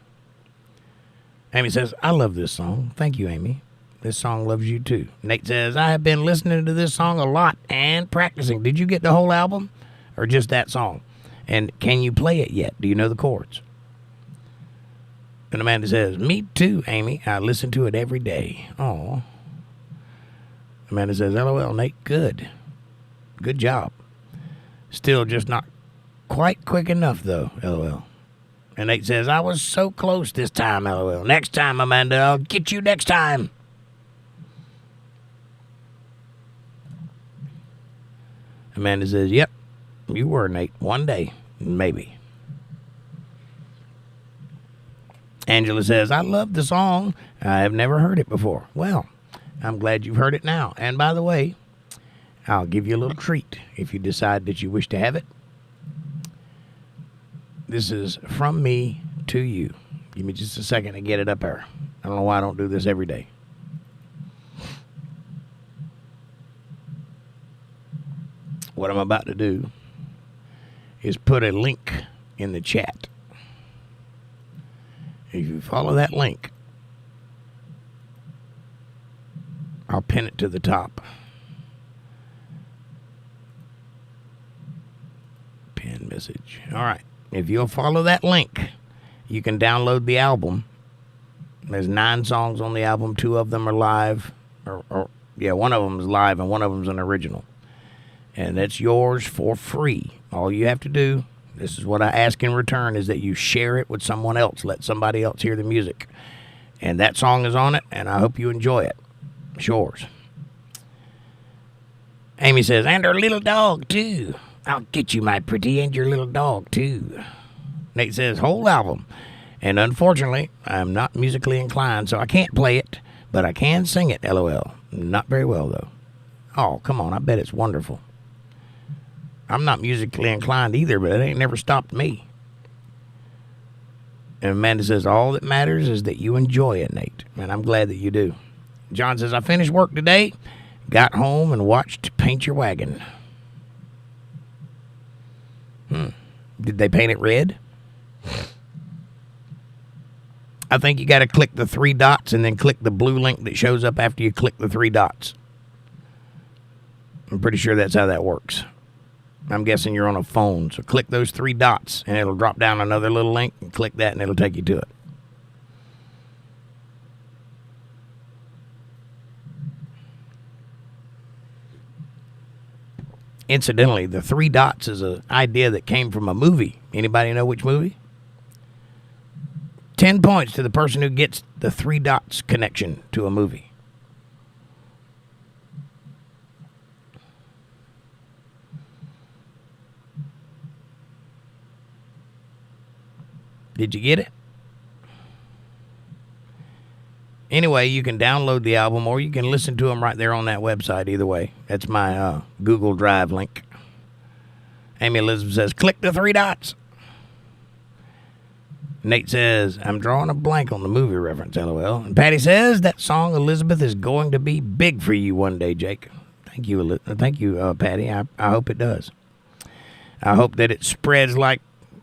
Amy says, I love this song. Thank you, Amy. This song loves you, too. Nate says, I have been listening to this song a lot and practicing. Did you get the whole album or just that song? And can you play it yet? Do you know the chords? And Amanda says, me, too, Amy. I listen to it every day. Oh. Amanda says, LOL, Nate. Good. Good job. Still just not quite quick enough, though. LOL. And Nate says, I was so close this time, LOL. Next time, Amanda, I'll get you next time. Amanda says, yep, you were, Nate. One day, maybe. Angela says, I love the song. I have never heard it before. Well, I'm glad you've heard it now. And by the way, I'll give you a little treat if you decide that you wish to have it. This is from me to you. Give me just a second to get it up there. I don't know why I don't do this every day. What I'm about to do is put a link in the chat. If you follow that link, I'll pin it to the top. Pin message. All right. If you'll follow that link, you can download the album. There's 9 songs on the album. 2 of them are live. One of them is live and one of them is an original. And that's yours for free. All you have to do, this is what I ask in return, is that you share it with someone else. Let somebody else hear the music. And that song is on it, and I hope you enjoy it. It's yours. Amy says, and her little dog, too. I'll get you, my pretty, and your little dog, too. Nate says, whole album. And unfortunately, I'm not musically inclined, so I can't play it, but I can sing it, LOL. Not very well, though. Oh, come on, I bet it's wonderful. I'm not musically inclined either, but it ain't never stopped me. And Amanda says, all that matters is that you enjoy it, Nate. And I'm glad that you do. John says, I finished work today, got home, and watched Paint Your Wagon. Did they paint it red? I think you got to click the 3 dots and then click the blue link that shows up after you click the 3 dots. I'm pretty sure that's how that works. I'm guessing you're on a phone, so click those 3 dots and it'll drop down another little link, and click that and it'll take you to it. Incidentally, the 3 dots is an idea that came from a movie. Anybody know which movie? 10 points to the person who gets the 3 dots connection to a movie. Did you get it? Anyway, you can download the album or you can listen to them right there on that website. Either way, that's my Google Drive link. Amy Elizabeth says, click the 3 dots. Nate says, I'm drawing a blank on the movie reference, LOL. And Patty says, that song, Elizabeth, is going to be big for you one day, Jake. Thank you, Patty. I hope it does. I hope that it spreads like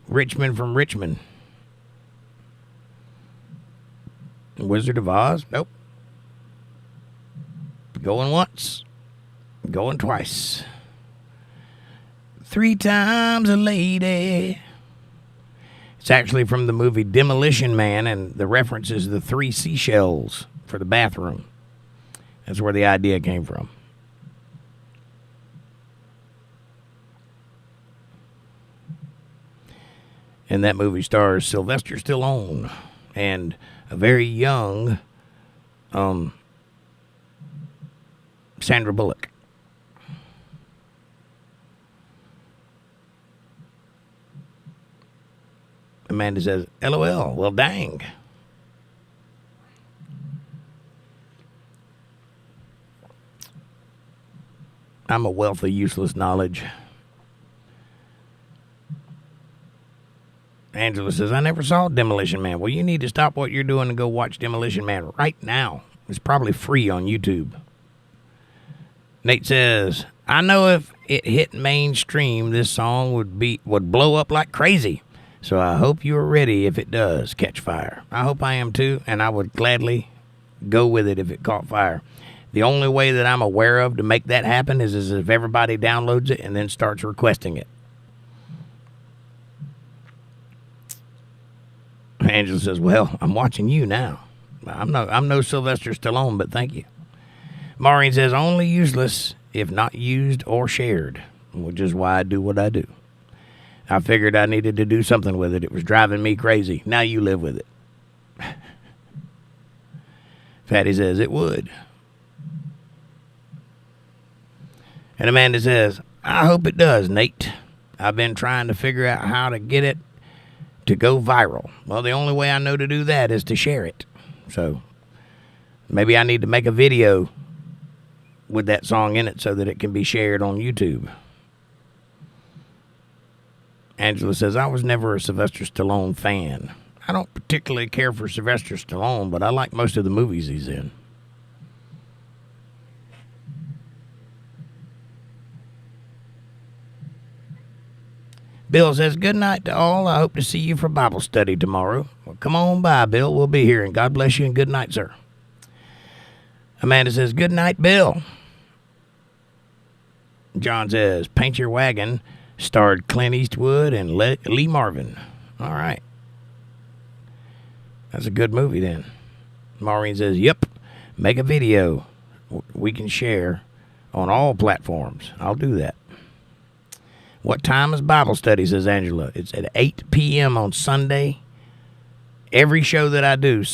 Richmond from Richmond. Wizard of Oz? Nope. Going once. Going twice. 3 times a lady. It's actually from the movie Demolition Man, and the reference is the 3 seashells for the bathroom. That's where the idea came from. And that movie stars Sylvester Stallone and a very young Sandra Bullock. Amanda says, LOL, well, dang. I'm a wealth of useless knowledge. Angela says, I never saw Demolition Man. Well, you need to stop what you're doing and go watch Demolition Man right now. It's probably free on YouTube. Nate says, I know if it hit mainstream, this song would blow up like crazy. So I hope you are ready if it does catch fire. I hope I am too, and I would gladly go with it if it caught fire. The only way that I'm aware of to make that happen is if everybody downloads it and then starts requesting it. Angela says, well, I'm watching you now. I'm no Sylvester Stallone, but thank you. Maureen says, only useless if not used or shared, which is why I do what I do. I figured I needed to do something with it. It was driving me crazy. Now you live with it. Fatty says, it would. And Amanda says, I hope it does, Nate. I've been trying to figure out how to get it to go viral. Well, the only way I know to do that is to share it. So maybe I need to make a video with that song in it so that it can be shared on YouTube. Angela says, I was never a Sylvester Stallone fan. I don't particularly care for Sylvester Stallone, but I like most of the movies he's in. Bill says, good night to all. I hope to see you for Bible study tomorrow. Well, come on by, Bill. We'll be here, and God bless you, and good night, sir. Amanda says, good night, Bill. John says, Paint Your Wagon starred Clint Eastwood and Lee Marvin. All right. That's a good movie, then. Maureen says, yep, make a video we can share on all platforms. I'll do that. What time is Bible study, says Angela? It's at 8 p.m. on Sunday. Every show that I do,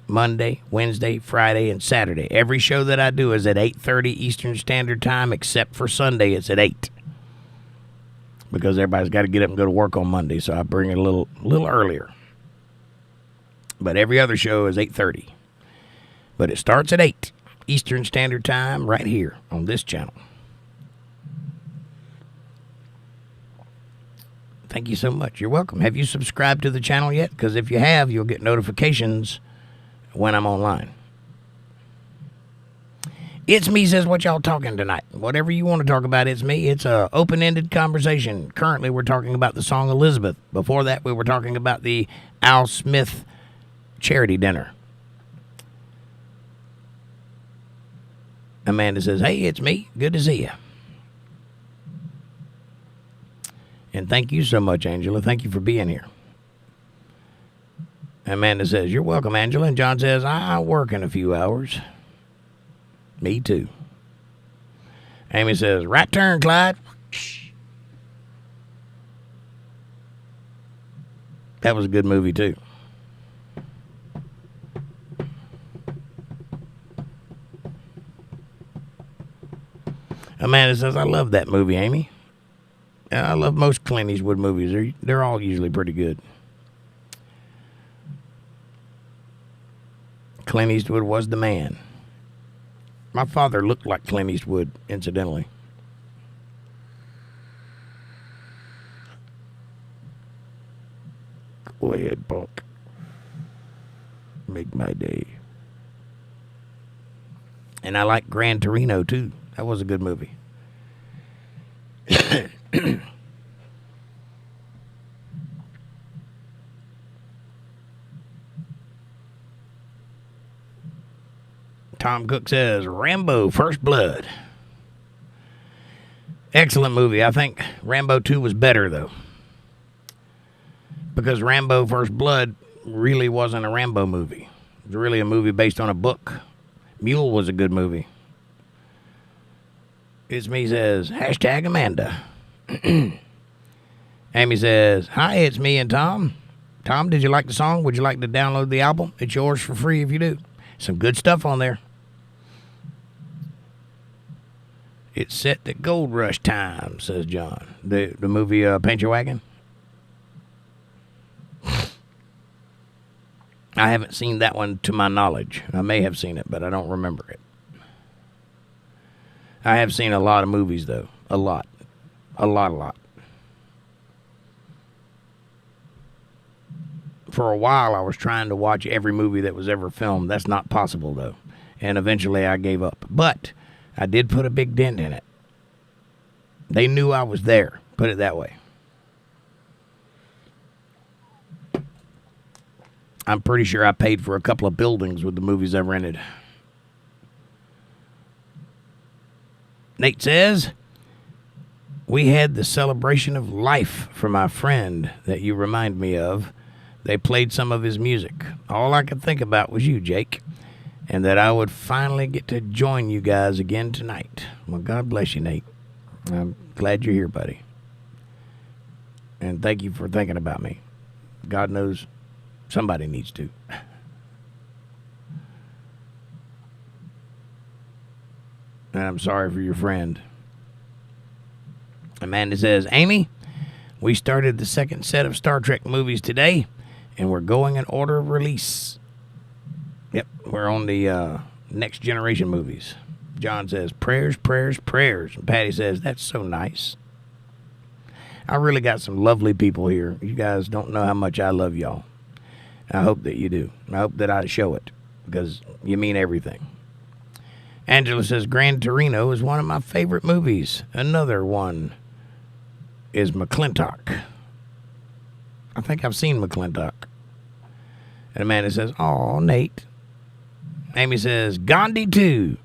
Monday, Wednesday, Friday, and Saturday. Every show that I do is at 8:30 Eastern Standard Time, except for Sunday, it's at 8. Because everybody's got to get up and go to work on Monday, so I bring it a little earlier. But every other show is 8:30. But it starts at 8 Eastern Standard Time right here on this channel. Thank you so much. You're welcome. Have you subscribed to the channel yet? Because if you have, you'll get notifications when I'm online. It's me says, what y'all talking tonight? Whatever you want to talk about, it's me. It's a open-ended conversation. Currently, we're talking about the song Elizabeth. Before that, we were talking about the Al Smith charity dinner. Amanda says, hey, it's me. Good to see you. And thank you so much, Angela. Thank you for being here. Amanda says, you're welcome, Angela. And John says, I work in a few hours. Me too. Amy says, right turn, Clyde. That was a good movie, too. Amanda says, I love that movie, Amy. I love most Clint Eastwood movies. They're all usually pretty good. Clint Eastwood was the man. My father looked like Clint Eastwood, incidentally. Go ahead, punk. Make my day. And I like Gran Torino, too. That was a good movie. Tom Cook says, Rambo, First Blood. Excellent movie. I think Rambo 2 was better, though. Because Rambo, First Blood really wasn't a Rambo movie. It was really a movie based on a book. Mule was a good movie. It's me says, hashtag Amanda. Amy says, hi, it's me and Tom. Tom, did you like the song? Would you like to download the album? It's yours for free if you do. Some good stuff on there. It's set to Gold Rush time, says John. The movie Paint Your Wagon. I haven't seen that one to my knowledge. I may have seen it, but I don't remember it. I have seen a lot of movies, though. A lot. A lot. For a while, I was trying to watch every movie that was ever filmed. That's not possible, though. And eventually, I gave up. But I did put a big dent in it. They knew I was there. Put it that way. I'm pretty sure I paid for a couple of buildings with the movies I rented. Nate says, we had the celebration of life for my friend that you remind me of. They played some of his music. All I could think about was you, Jake, and that I would finally get to join you guys again tonight. Well, God bless you, Nate. I'm glad you're here, buddy. And thank you for thinking about me. God knows somebody needs to. And I'm sorry for your friend. Amanda says, Amy, we started the second set of Star Trek movies today, and we're going in order of release. Yep, we're on the Next Generation movies. John says, prayers, prayers, prayers. And Patty says, that's so nice. I really got some lovely people here. You guys don't know how much I love y'all. I hope that you do. I hope that I show it, because you mean everything. Angela says, Gran Torino is one of my favorite movies. Another one is McClintock. I think I've seen McClintock. And Amanda says, aw, Nate. Amy says, Gandhi 2.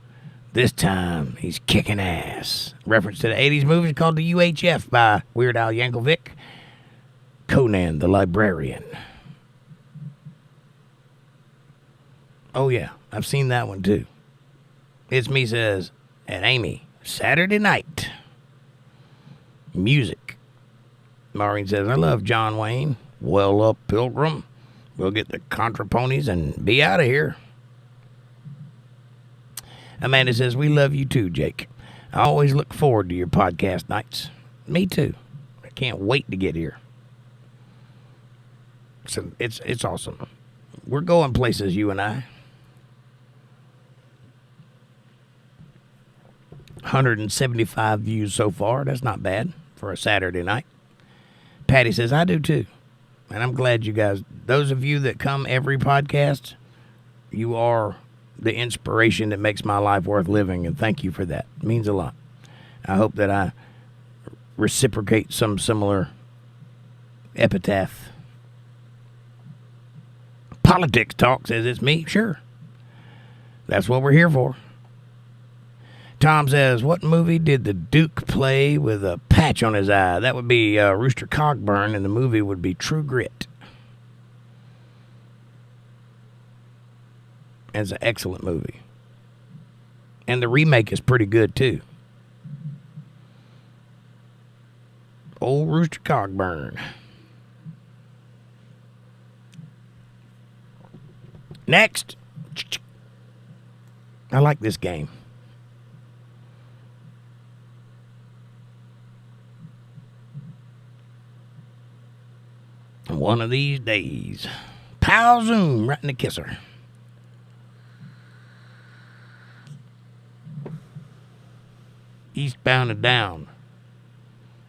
This time, he's kicking ass. Reference to the 80s movie called The UHF by Weird Al Yankovic. Conan the Librarian. Oh, yeah, I've seen that one, too. It's me says, and Amy, Saturday night. Music. Maureen says, I love John Wayne. Well up, Pilgrim. We'll get the contraponies and be out of here. Amanda says, we love you too, Jake. I always look forward to your podcast nights. Me too. I can't wait to get here. So it's awesome. We're going places, you and I. 175 views so far. That's not bad for a Saturday night. Patty says, I do too. And I'm glad you guys, those of you that come every podcast, you are the inspiration that makes my life worth living. And thank you for that. It means a lot. I hope that I reciprocate some similar epitaph. Politics Talk says it's me. Sure. That's what we're here for. Tom says, what movie did the Duke play with a patch on his eye? That would be Rooster Cogburn, and the movie would be True Grit. It's an excellent movie. And the remake is pretty good, too. Old Rooster Cogburn. Next. I like this game. One of these days. Pow zoom right in the kisser. Eastbound and Down.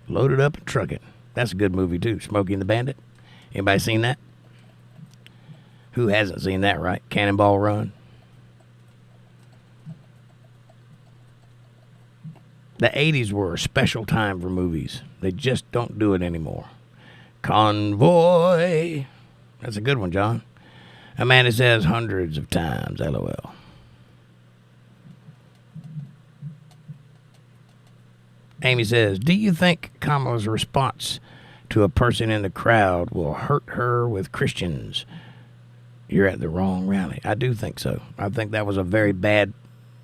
Loaded up and trucking. That's a good movie too. Smokey and the Bandit. Anybody seen that? Who hasn't seen that, right? Cannonball Run. The 80s were a special time for movies. They just don't do it anymore. Convoy. That's a good one, John. Amanda says hundreds of times, LOL. Amy says, do you think Kamala's response to a person in the crowd will hurt her with Christians? You're at the wrong rally. I do think so. I think that was a very bad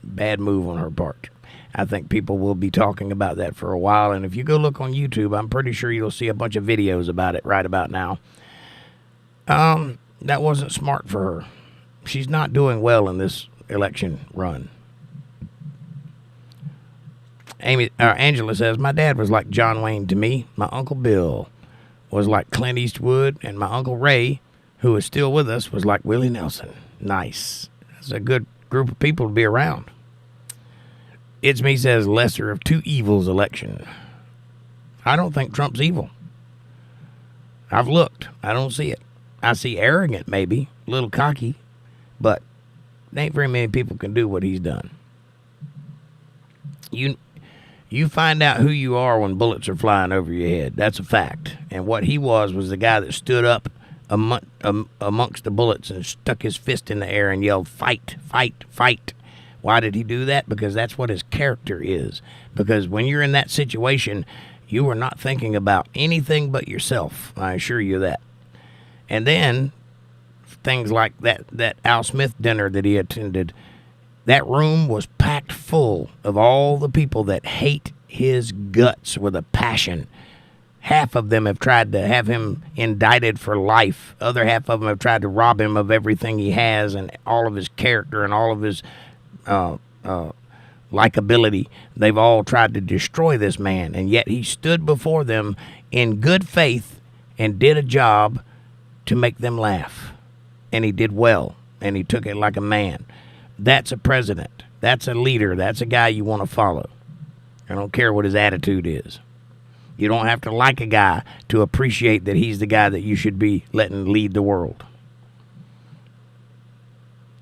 move on her part. I think people will be talking about that for a while. And if you go look on YouTube, I'm pretty sure you'll see a bunch of videos about it right about now. That wasn't smart for her. She's not doing well in this election run. Angela says, my dad was like John Wayne to me. My Uncle Bill was like Clint Eastwood. And my Uncle Ray, who is still with us, was like Willie Nelson. Nice. That's a good group of people to be around. It's Me says, lesser of two evils election. I don't think Trump's evil. I've looked. I don't see it. I see arrogant, maybe, a little cocky, but there ain't very many people can do what he's done. You find out who you are when bullets are flying over your head. That's a fact. And what he was the guy that stood up amongst the bullets and stuck his fist in the air and yelled, fight, fight, fight. Why did he do that? Because that's what his character is. Because when you're in that situation, you are not thinking about anything but yourself. I assure you that. And then things like that Al Smith dinner that he attended, that room was packed full of all the people that hate his guts with a passion. Half of them have tried to have him indicted for life. Other half of them have tried to rob him of everything he has and all of his character and all of his likability. They've all tried to destroy this man, and yet he stood before them in good faith and did a job to make them laugh. And he did well, and he took it like a man. That's a president. That's a leader. That's a guy you want to follow. I don't care what his attitude is. You don't have to like a guy to appreciate that he's the guy that you should be letting lead the world.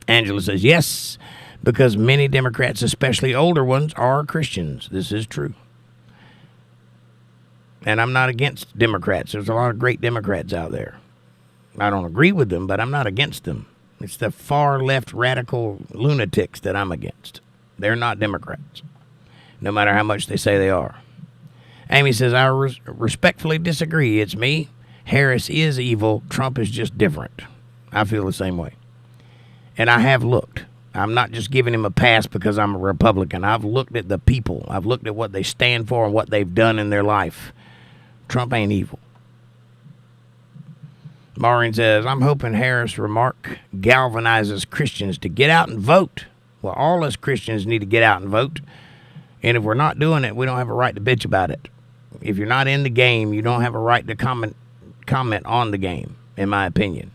Angela says, yes, because many Democrats, especially older ones, are Christians. This is true. And I'm not against Democrats. There's a lot of great Democrats out there. I don't agree with them, but I'm not against them. It's the far left radical lunatics that I'm against. They're not Democrats, no matter how much they say they are. Amy says, I respectfully disagree. It's me. Harris is evil. Trump is just different. I feel the same way. And I have looked. I'm not just giving him a pass because I'm a Republican. I've looked at the people. I've looked at what they stand for and what they've done in their life. Trump ain't evil. Maureen says, I'm hoping Harris' remark galvanizes Christians to get out and vote. Well, all us Christians need to get out and vote. And if we're not doing it, we don't have a right to bitch about it. If you're not in the game, you don't have a right to comment on the game, in my opinion.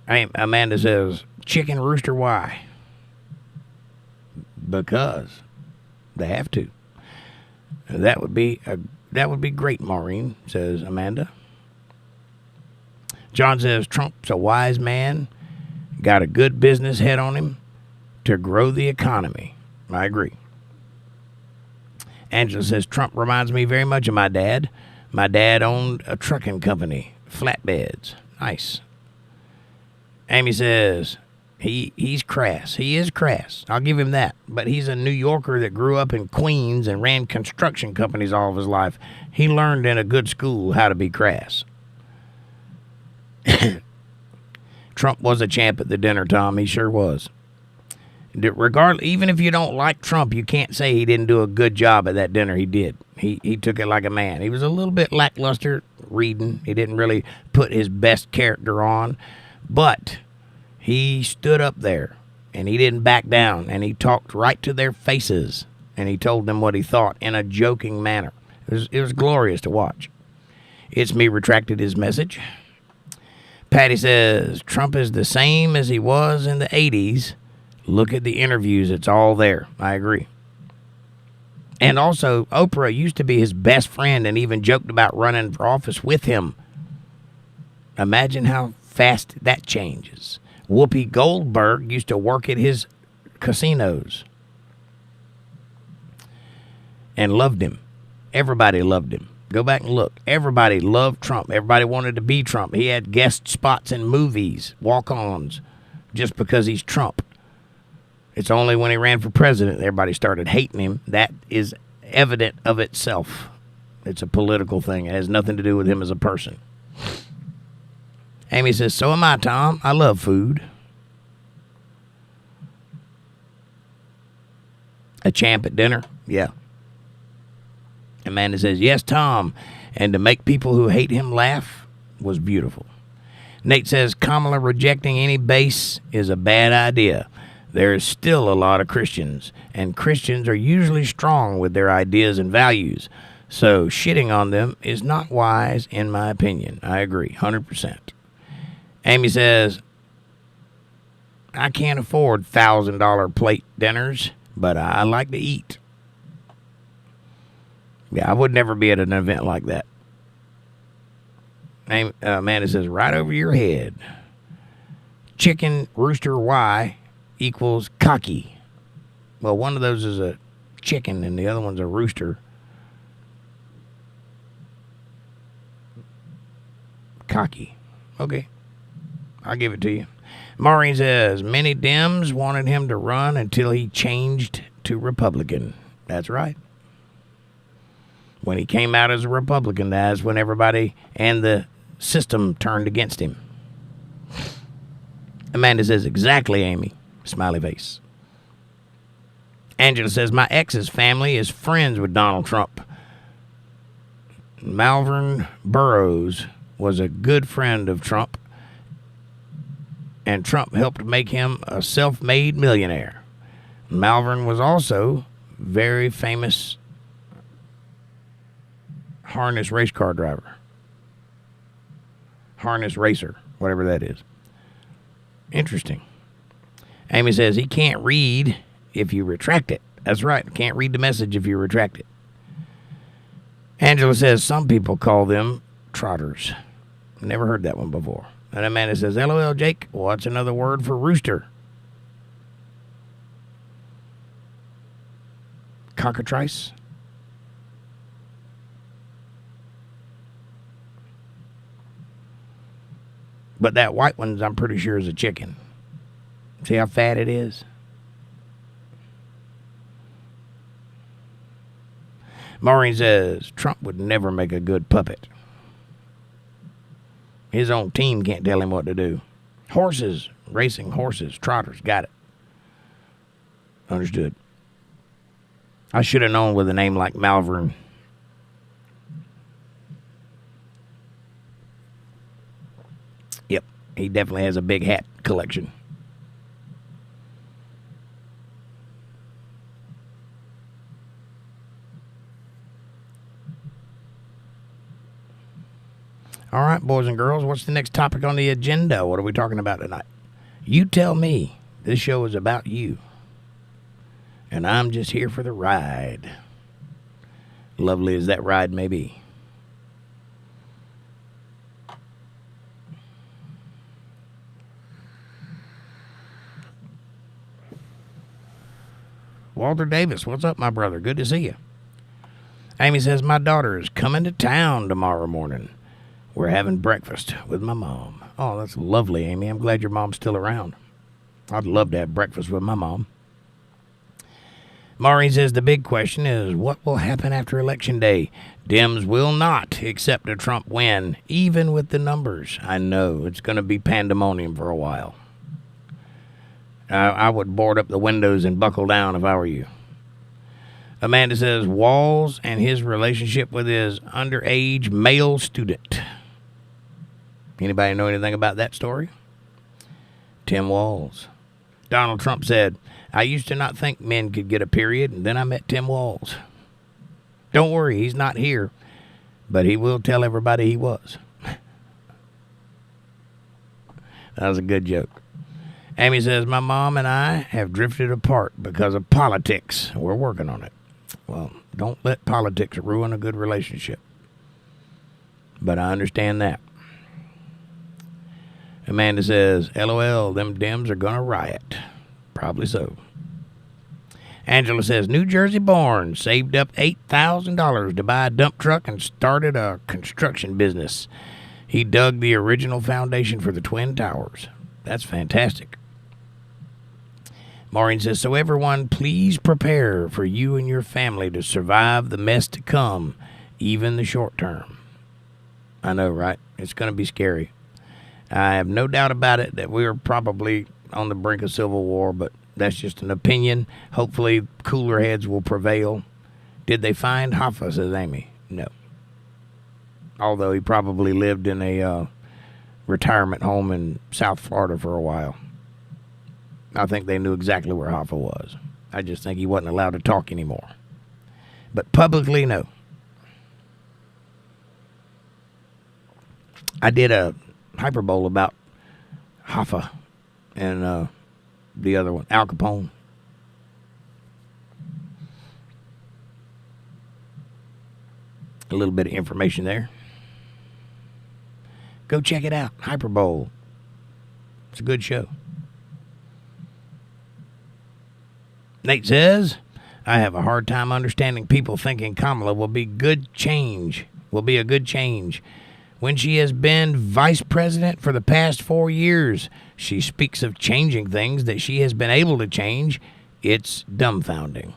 Amanda says, chicken rooster, why? Because they have to. That would be great, Maureen, says Amanda. John says, Trump's a wise man, got a good business head on him to grow the economy. I agree. Angela says, Trump reminds me very much of my dad. My dad owned a trucking company, flatbeds. Nice. Amy says, he's crass. He is crass. I'll give him that. But he's a New Yorker that grew up in Queens and ran construction companies all of his life. He learned in a good school how to be crass. Trump was a champ at the dinner, Tom. He sure was. Regardless, even if you don't like Trump, you can't say he didn't do a good job at that dinner. He did. He took it like a man. He was a little bit lackluster reading. He didn't really put his best character on. But he stood up there, and he didn't back down, and he talked right to their faces, and he told them what he thought in a joking manner. It was glorious to watch. It's Me retracted his message. Patty says, Trump is the same as he was in the 80s. Look at the interviews. It's all there. I agree. And also, Oprah used to be his best friend and even joked about running for office with him. Imagine how fast that changes. Whoopi Goldberg used to work at his casinos and loved him. Everybody loved him. Go back and look. Everybody loved Trump. Everybody wanted to be Trump. He had guest spots in movies, walk-ons, just because he's Trump. It's only when he ran for president that everybody started hating him. That is evident of itself. It's a political thing. It has nothing to do with him as a person. Amy says, so am I, Tom. I love food. A champ at dinner? Yeah. Amanda says, yes, Tom. And to make people who hate him laugh was beautiful. Nate says, Kamala rejecting any base is a bad idea. There is still a lot of Christians, and Christians are usually strong with their ideas and values. So shitting on them is not wise, in my opinion. I agree, 100%. Amy says, I can't afford $1,000 plate dinners, but I like to eat. Yeah, I would never be at an event like that. Amanda says, right over your head. Chicken rooster Y equals cocky. Well, one of those is a chicken and the other one's a rooster. Cocky. Okay. I'll give it to you. Maureen says, many Dems wanted him to run until he changed to Republican. That's right. When he came out as a Republican, that's when everybody and the system turned against him. Amanda says, exactly, Amy. Smiley face. Angela says, my ex's family is friends with Donald Trump. Malvern Burrows was a good friend of Trump, and Trump helped make him a self-made millionaire. Malvern was also very famous harness race car driver. Harness racer, whatever that is. Interesting. Amy says, he can't read if you retract it. That's right. Can't read the message if you retract it. Angela says, some people call them trotters. Never heard that one before. And Amanda says, LOL, Jake, what's another word for rooster? Cockatrice? But that white one, I'm pretty sure, is a chicken. See how fat it is? Maureen says, Trump would never make a good puppet. His own team can't tell him what to do. Horses, racing horses, trotters, got it. Understood. I should have known with a name like Malvern Yep, he definitely has a big hat collection. All right, boys and girls, what's the next topic on the agenda? What are we talking about tonight? You tell me. This show is about you. And I'm just here for the ride. Lovely as that ride may be. Walter Davis, what's up, my brother? Good to see you. Amy says, my daughter is coming to town tomorrow morning. We're having breakfast with my mom. Oh, that's lovely, Amy. I'm glad your mom's still around. I'd love to have breakfast with my mom. Maureen says the big question is what will happen after Election Day? Dems will not accept a Trump win, even with the numbers. I know. It's going to be pandemonium for a while. I would board up the windows and buckle down if I were you. Amanda says Walls and his relationship with his underage male student. Anybody know anything about that story? Tim Walls. Donald Trump said, I used to not think men could get a period, and then I met Tim Walls. Don't worry, he's not here, but he will tell everybody he was. That was a good joke. Amy says, my mom and I have drifted apart because of politics. We're working on it. Well, don't let politics ruin a good relationship. But I understand that. Amanda says, LOL, them Dems are going to riot. Probably so. Angela says, New Jersey born, saved up $8,000 to buy a dump truck and started a construction business. He dug the original foundation for the Twin Towers. That's fantastic. Maureen says, so everyone, please prepare for you and your family to survive the mess to come, even the short term. I know, right? It's going to be scary. I have no doubt about it that we're probably on the brink of civil war, but that's just an opinion. Hopefully, cooler heads will prevail. Did they find Hoffa, says Amy? No. Although he probably lived in a retirement home in South Florida for a while. I think they knew exactly where Hoffa was. I just think he wasn't allowed to talk anymore. But publicly, no. I did a hyperbole about Hoffa and the other one, Al Capone. A little bit of information there. Go check it out. Hyperbole. It's a good show. Nate says, I have a hard time understanding people thinking Kamala will be a good change. When she has been vice president for the past 4 years, she speaks of changing things that she has been able to change. It's dumbfounding.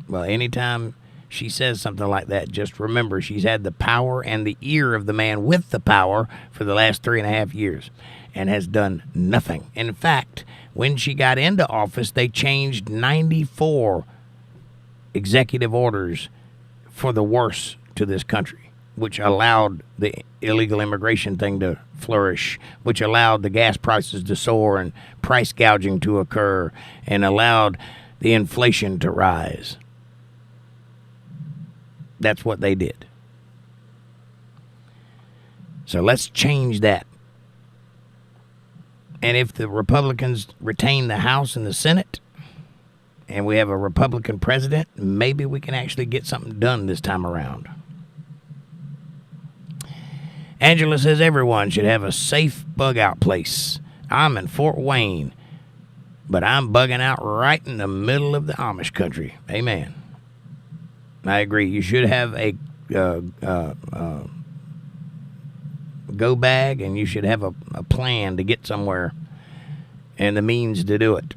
Well, anytime she says something like that, just remember she's had the power and the ear of the man with the power for the last 3.5 years and has done nothing. In fact, when she got into office, they changed 94 executive orders for the worse to this country, which allowed the illegal immigration thing to flourish, which allowed the gas prices to soar and price gouging to occur, and allowed the inflation to rise. That's what they did. So let's change that. And if the Republicans retain the House and the Senate, and we have a Republican president, maybe we can actually get something done this time around. Angela says everyone should have a safe bug-out place. I'm in Fort Wayne, but I'm bugging out right in the middle of the Amish country. Amen. I agree. You should have a go bag, and you should have a plan to get somewhere and the means to do it.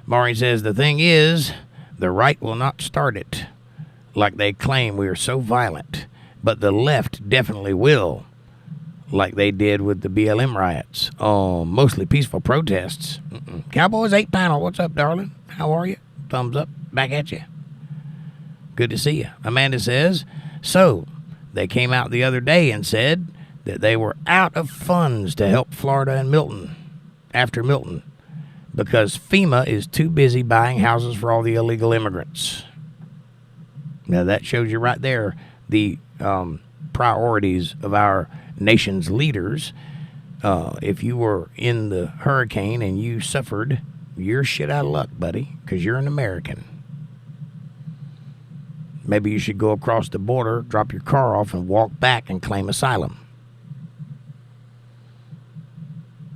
Maureen says the thing is, the right will not start it like they claim we are so violent, but the left definitely will, like they did with the BLM riots. Oh, mostly peaceful protests. Cowboys 8 panel, what's up, darling? How are you? Thumbs up, back at you. Good to see you. Amanda says, so they came out the other day and said that they were out of funds to help Florida and Milton after Milton because FEMA is too busy buying houses for all the illegal immigrants. Now, that shows you right there the priorities of our nation's leaders. If you were in the hurricane and you suffered, you're shit out of luck, buddy, because you're an American. Maybe you should go across the border, drop your car off, and walk back and claim asylum.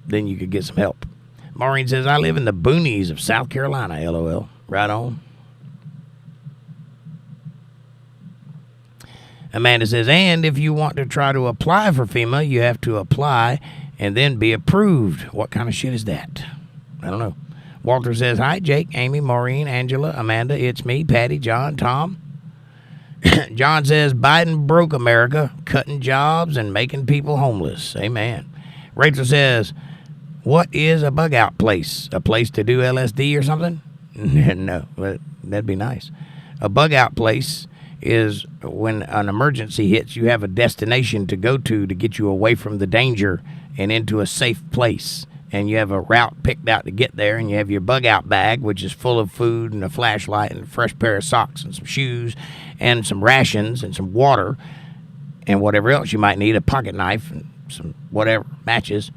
Then you could get some help. Maureen says, I live in the boonies of South Carolina, LOL. Right on. Amanda says, and if you want to try to apply for FEMA, you have to apply and then be approved. What kind of shit is that? I don't know. Walter says, hi, Jake, Amy, Maureen, Angela, Amanda, it's me, Patty, John, Tom. John says, Biden broke America, cutting jobs and making people homeless. Amen. Rachel says, what is a bug out place? A place to do LSD or something? No, but that'd be nice. A bug out place is when an emergency hits, you have a destination to go to get you away from the danger and into a safe place. And you have a route picked out to get there, and you have your bug out bag, which is full of food and a flashlight and a fresh pair of socks and some shoes and some rations and some water and whatever else you might need, a pocket knife and some whatever, matches.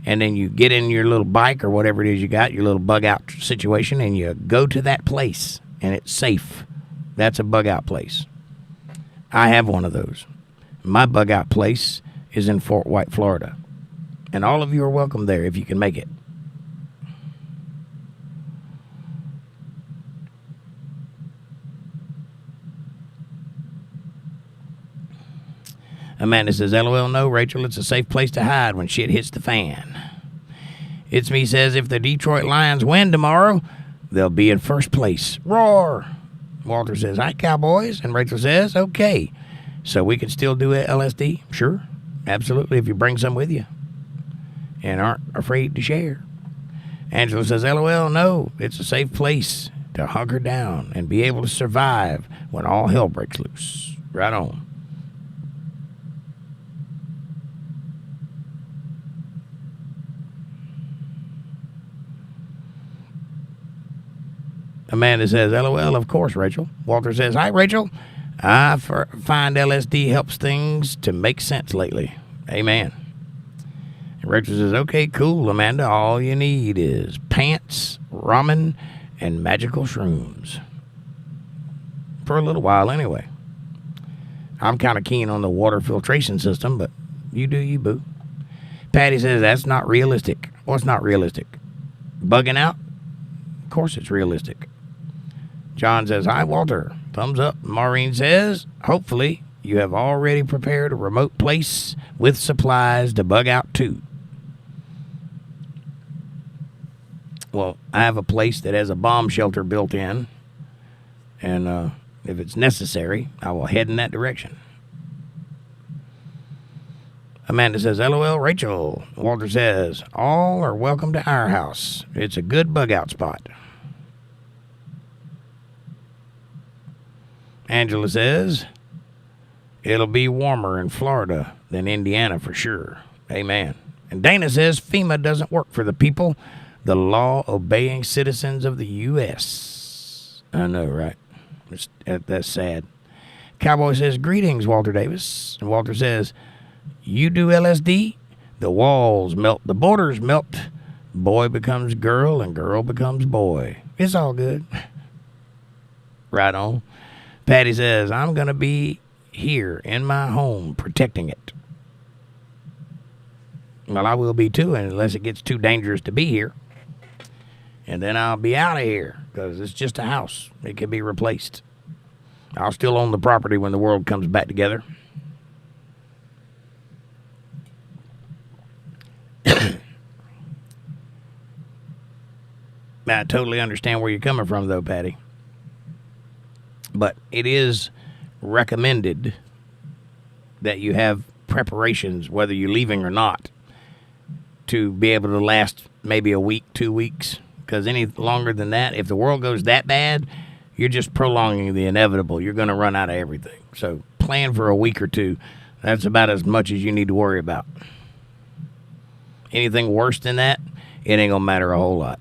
And then you get in your little bike or whatever it is you got, your little bug out situation, and you go to that place, and it's safe. That's a bug out place. I have one of those. My bug out place is in Fort White, Florida. And all of you are welcome there if you can make it. Amanda says, LOL, no, Rachel, it's a safe place to hide when shit hits the fan. It's Me says, if the Detroit Lions win tomorrow, they'll be in first place. Roar! Walter says, hi, Cowboys. And Rachel says, okay. So we can still do LSD? Sure. Absolutely, if you bring some with you and aren't afraid to share. Angela says, LOL, no, it's a safe place to hunker down and be able to survive when all hell breaks loose. Right on. Amanda says, LOL, of course, Rachel. Walter says, hi, Rachel. I find LSD helps things to make sense lately. Amen. And Rachel says, okay, cool, Amanda. All you need is pants, ramen, and magical shrooms. For a little while, anyway. I'm kind of keen on the water filtration system, but you do you, boo. Patty says, that's not realistic. Well, it's not realistic. Bugging out? Of course it's realistic. John says, hi, Walter. Thumbs up. Maureen says, hopefully you have already prepared a remote place with supplies to bug out to. Well, I have a place that has a bomb shelter built in, and if it's necessary, I will head in that direction. Amanda says, LOL, Rachel. Walter says, all are welcome to our house. It's a good bug out spot. Angela says, it'll be warmer in Florida than Indiana for sure. Amen. And Dana says, FEMA doesn't work for the people, the law-obeying citizens of the U.S. I know, right? That's sad. Cowboy says, greetings, Walter Davis. And Walter says, you do LSD, the walls melt, the borders melt, boy becomes girl, and girl becomes boy. It's all good. Right on. Patty says, I'm going to be here in my home protecting it. Well, I will be too, unless it gets too dangerous to be here. And then I'll be out of here, because it's just a house. It can be replaced. I'll still own the property when the world comes back together. I totally understand where you're coming from, though, Patty. But it is recommended that you have preparations, whether you're leaving or not, to be able to last maybe a week, 2 weeks. Because any longer than that, if the world goes that bad, you're just prolonging the inevitable. You're going to run out of everything. So plan for a week or two That's about as much as you need to worry about. Anything worse than that, it ain't gonna matter a whole lot.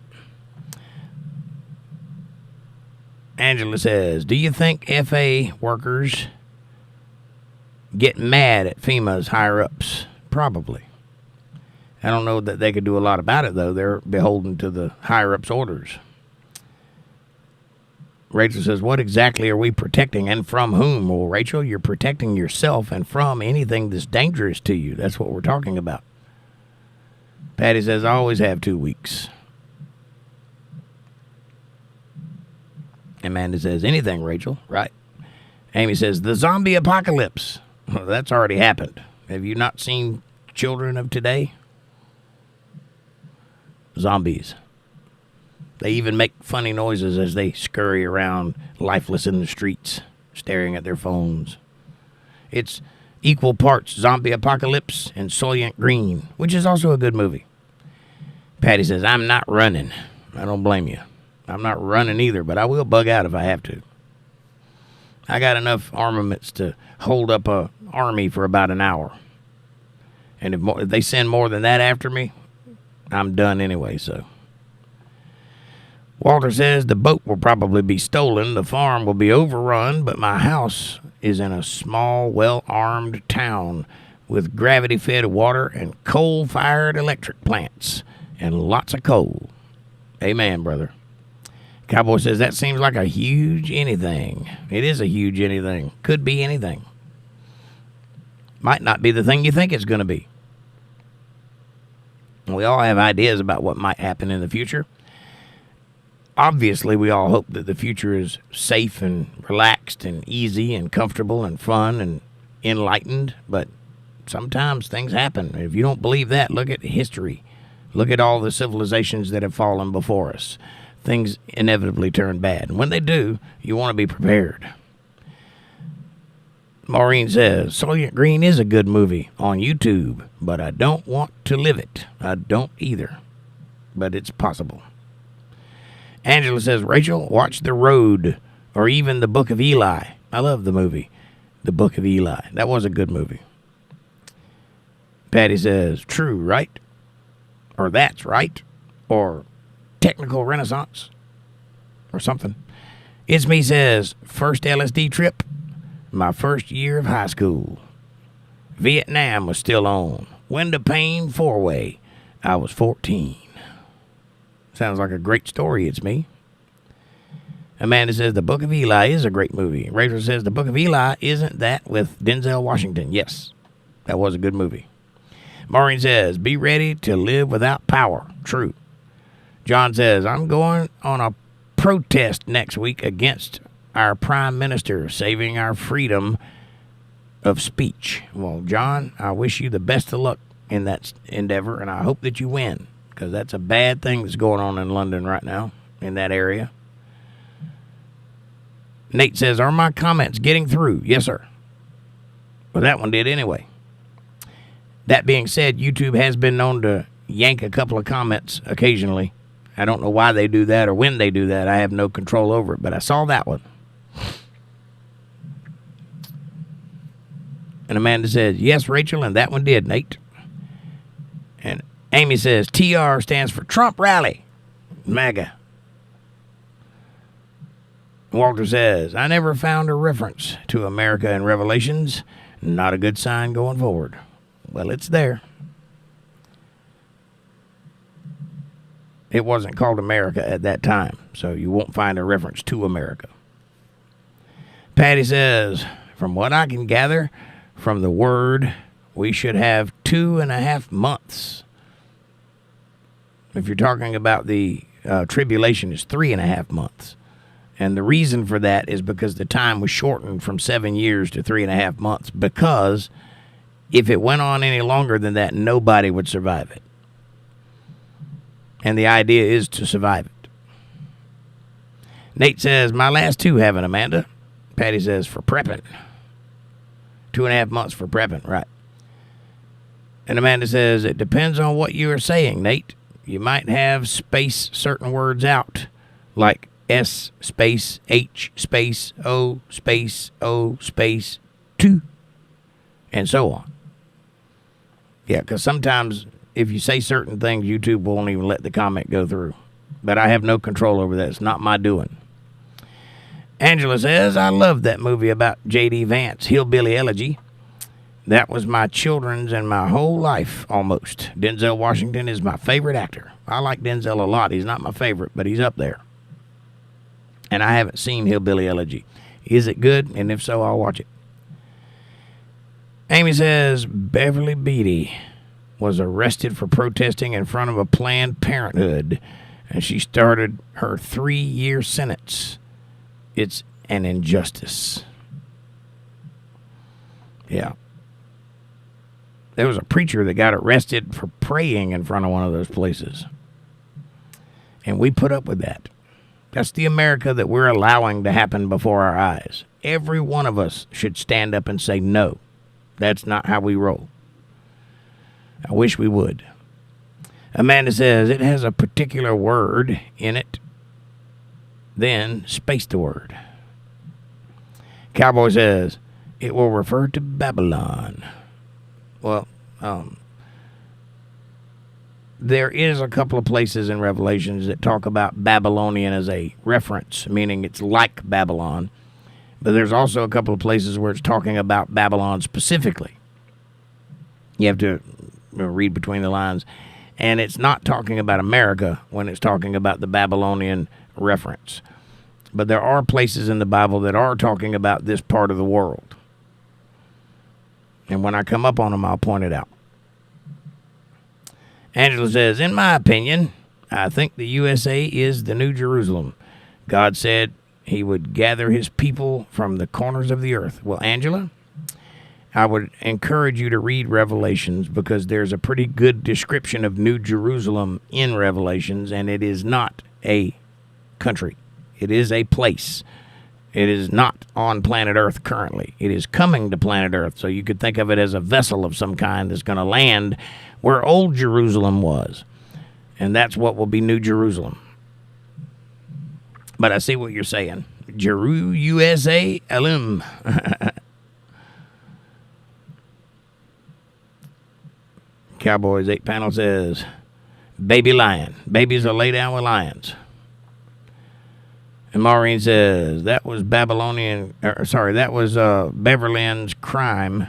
Angela says, do you think FA workers get mad at FEMA's higher-ups? Probably. I don't know that they could do a lot about it, though. They're beholden to the higher-ups' orders. Rachel says, what exactly are we protecting and from whom? Well, Rachel, you're protecting yourself and from anything that's dangerous to you. That's what we're talking about. Patty says, I always have 2 weeks. Amanda says, anything, Rachel, right? Amy says, the zombie apocalypse. Well, that's already happened. Have you not seen Children of Today? Zombies. They even make funny noises as they scurry around lifeless in the streets, staring at their phones. It's equal parts zombie apocalypse and Soylent Green, which is also a good movie. Patty says, I'm not running. I don't blame you. I'm not running either, but I will bug out if I have to. I got enough armaments to hold up a army for about an hour. And if they send more than that after me, I'm done anyway, so. Walter says the boat will probably be stolen, the farm will be overrun, but my house is in a small, well-armed town with gravity-fed water and coal-fired electric plants and lots of coal. Amen, brother. Cowboy says that seems like a huge anything. It is a huge anything. Could be anything. Might not be the thing you think it's going to be. We all have ideas about what might happen in the future. Obviously, we all hope that the future is safe and relaxed and easy and comfortable and fun and enlightened, but sometimes things happen. If you don't believe that, look at history. Look at all the civilizations that have fallen before us. Things inevitably turn bad. And when they do, you want to be prepared. Maureen says, Soylent Green is a good movie on YouTube, but I don't want to live it. I don't either, but it's possible. Angela says, Rachel, watch The Road or even The Book of Eli. I love the movie, The Book of Eli. That was a good movie. Patty says, true, right? Or that's right? Or technical renaissance? Or something. It's Me says, first LSD trip, my first year of high school. Vietnam was still on. Window pane four-way. I was 14. Sounds like a great story, It's Me. Amanda says, The Book of Eli is a great movie. Rachel says, The Book of Eli, isn't that with Denzel Washington? Yes, that was a good movie. Maureen says, be ready to live without power. True. John says, I'm going on a protest next week against our prime minister saving our freedom of speech. Well, John, I wish you the best of luck in that endeavor, and I hope that you win, because that's a bad thing that's going on in London right now, in that area. Nate says, are my comments getting through? Yes, sir. Well, that one did anyway. That being said, YouTube has been known to yank a couple of comments occasionally. I don't know why they do that or when they do that. I have no control over it, but I saw that one. And Amanda says, yes, Rachel, and that one did, Nate. And Amy says, TR stands for Trump Rally, MAGA. Walter says, I never found a reference to America in Revelations. Not a good sign going forward. Well, it's there. It wasn't called America at that time, so you won't find a reference to America. Patty says, from what I can gather from the word, we should have 2.5 months. If you're talking about the tribulation, is 3.5 months. And the reason for that is because the time was shortened from 7 years to 3.5 months, because if it went on any longer than that, nobody would survive it. And the idea is to survive it. Nate says, my last two haven't, Amanda. Patty says, for prepping. 2.5 months for prepping, right. And Amanda says, it depends on what you are saying, Nate. You might have space certain words out, like S space H space O space 2. and so on. Yeah, because sometimes if you say certain things, YouTube won't even let the comment go through. But I have no control over that. It's not my doing. Angela says, I love that movie about J.D. Vance, Hillbilly Elegy. That was my children's and my whole life, almost. Denzel Washington is my favorite actor. I like Denzel a lot. He's not my favorite, but he's up there. And I haven't seen Hillbilly Elegy. Is it good? And if so, I'll watch it. Amy says, Beverly Beatty was arrested for protesting in front of a Planned Parenthood, and she started her 3-year sentence. It's an injustice. Yeah. There was a preacher that got arrested for praying in front of one of those places. And we put up with that. That's the America that we're allowing to happen before our eyes. Every one of us should stand up and say, no, that's not how we roll. I wish we would. Amanda says, it has a particular word in it. Then space the word. Cowboy says, it will refer to Babylon. Well, there is a couple of places in Revelations that talk about Babylonian as a reference, meaning it's like Babylon. But there's also a couple of places where it's talking about Babylon specifically. You have to read between the lines. And it's not talking about America when it's talking about the Babylonian reference. But there are places in the Bible that are talking about this part of the world. And when I come up on them, I'll point it out. Angela says, in my opinion, I think the USA is the New Jerusalem. God said he would gather his people from the corners of the earth. Well, Angela, I would encourage you to read Revelations because there's a pretty good description of New Jerusalem in Revelations, and it is not a country. It is a place. It is not on planet Earth currently. It is coming to planet Earth, so you could think of it as a vessel of some kind that's going to land where old Jerusalem was, and that's what will be New Jerusalem. But I see what you're saying. USA alum. Cowboys 8 panel says, baby lion. Babies are lay down with lions. And Maureen says, that was Beverly's crime,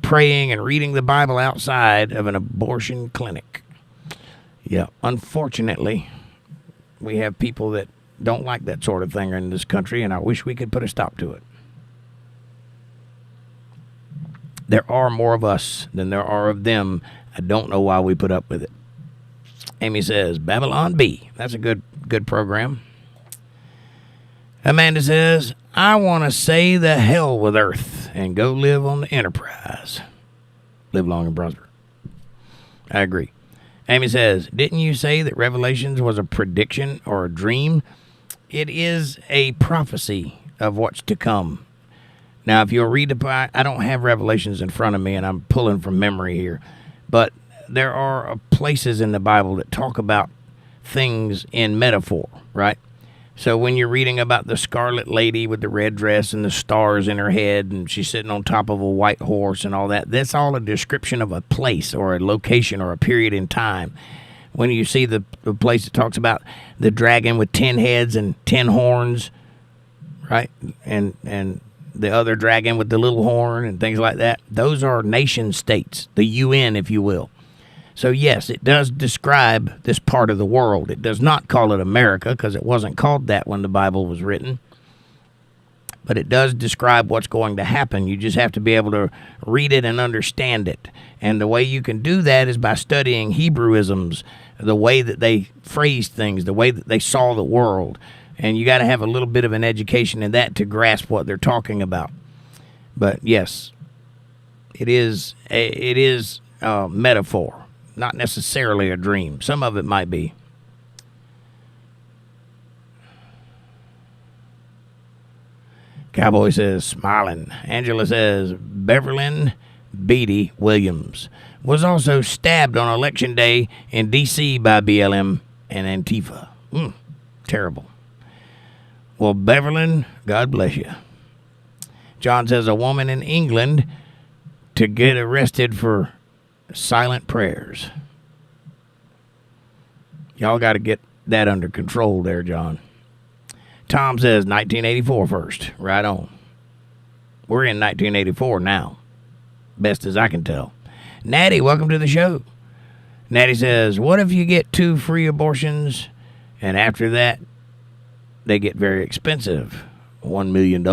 praying and reading the Bible outside of an abortion clinic. Yeah, unfortunately, we have people that don't like that sort of thing in this country, and I wish we could put a stop to it. There are more of us than there are of them. I don't know why we put up with it. Amy says, Babylon B. That's a good program. Amanda says, I want to say the hell with Earth and go live on the Enterprise. Live long and prosper. I agree. Amy says, didn't you say that Revelations was a prediction or a dream? It is a prophecy of what's to come. Now, if you'll read I don't have Revelations in front of me, and I'm pulling from memory here, but there are places in the Bible that talk about things in metaphor, right? So when you're reading about the scarlet lady with the red dress and the stars in her head, and she's sitting on top of a white horse and all that, that's all a description of a place or a location or a period in time. When you see the place that talks about the dragon with 10 heads and 10 horns, right? And the other dragon with the little horn and things like that, those are nation states, the UN, if you will. So, yes, it does describe this part of the world. It does not call it America because it wasn't called that when the Bible was written. But it does describe what's going to happen. You just have to be able to read it and understand it. And the way you can do that is by studying Hebrewisms, the way that they phrased things, the way that they saw the world. And you got to have a little bit of an education in that to grasp what they're talking about. But, yes, it is a metaphor. Not necessarily a dream. Some of it might be. Cowboy says, smiling. Angela says, Beverly Beatty Williams was also stabbed on Election Day in D.C. by BLM and Antifa. Terrible. Well, Beverly, God bless you. John says, a woman in England to get arrested for silent prayers. Y'all got to get that under control there, John. Tom says 1984 first. Right on. We're in 1984 now. Best as I can tell. Natty, welcome to the show. Natty says, what if you get 2 free abortions and after that they get very expensive? $1 million.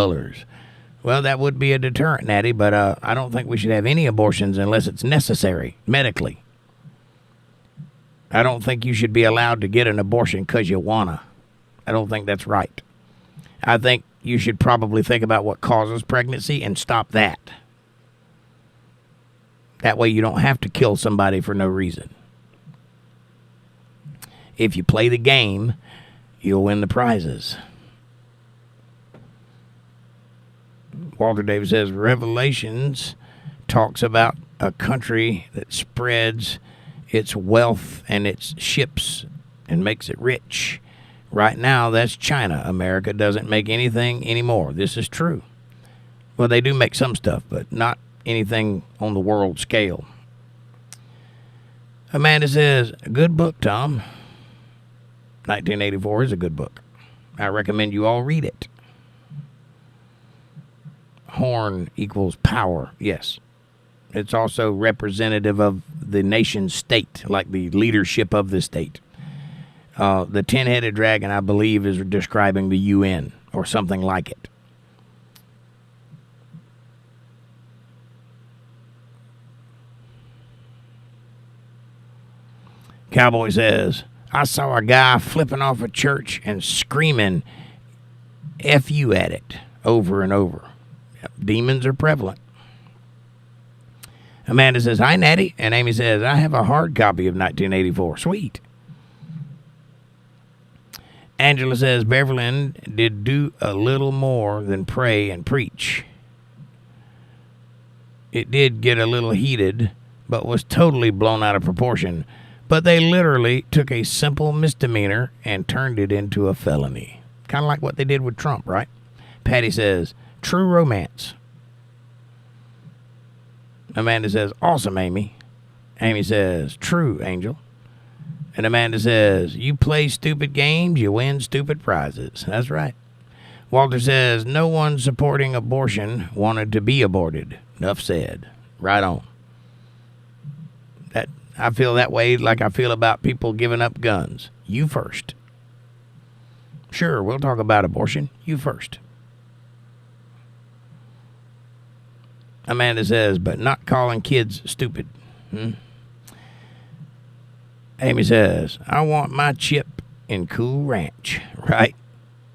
Well, that would be a deterrent, Natty, but I don't think we should have any abortions unless it's necessary medically. I don't think you should be allowed to get an abortion because you wanna. I don't think that's right. I think you should probably think about what causes pregnancy and stop that. That way you don't have to kill somebody for no reason. If you play the game, you'll win the prizes. Walter Davis says, Revelations talks about a country that spreads its wealth and its ships and makes it rich. Right now, that's China. America doesn't make anything anymore. This is true. Well, they do make some stuff, but not anything on the world scale. Amanda says, a good book, Tom. 1984 is a good book. I recommend you all read it. Horn equals power. Yes. It's also representative of the nation state, like the leadership of the state. The 10-headed dragon, I believe, is describing the UN or something like it. Cowboy says, I saw a guy flipping off a church and screaming F you at it over and over. Demons are prevalent. Amanda says, hi, Natty. And Amy says, I have a hard copy of 1984. Sweet. Angela says, Beverly did do a little more than pray and preach. It did get a little heated, but was totally blown out of proportion. But they literally took a simple misdemeanor and turned it into a felony. Kind of like what they did with Trump, right? Patty says, true romance. Amanda says, awesome, Amy. Amy says, true, Angel. And Amanda says, you play stupid games, you win stupid prizes. That's right. Walter says, no one supporting abortion wanted to be aborted. Enough said. Right on. I feel that way like I feel about people giving up guns. You first. Sure, we'll talk about abortion. You first. Amanda says, but not calling kids stupid. Amy says, I want my chip in Cool Ranch. Right?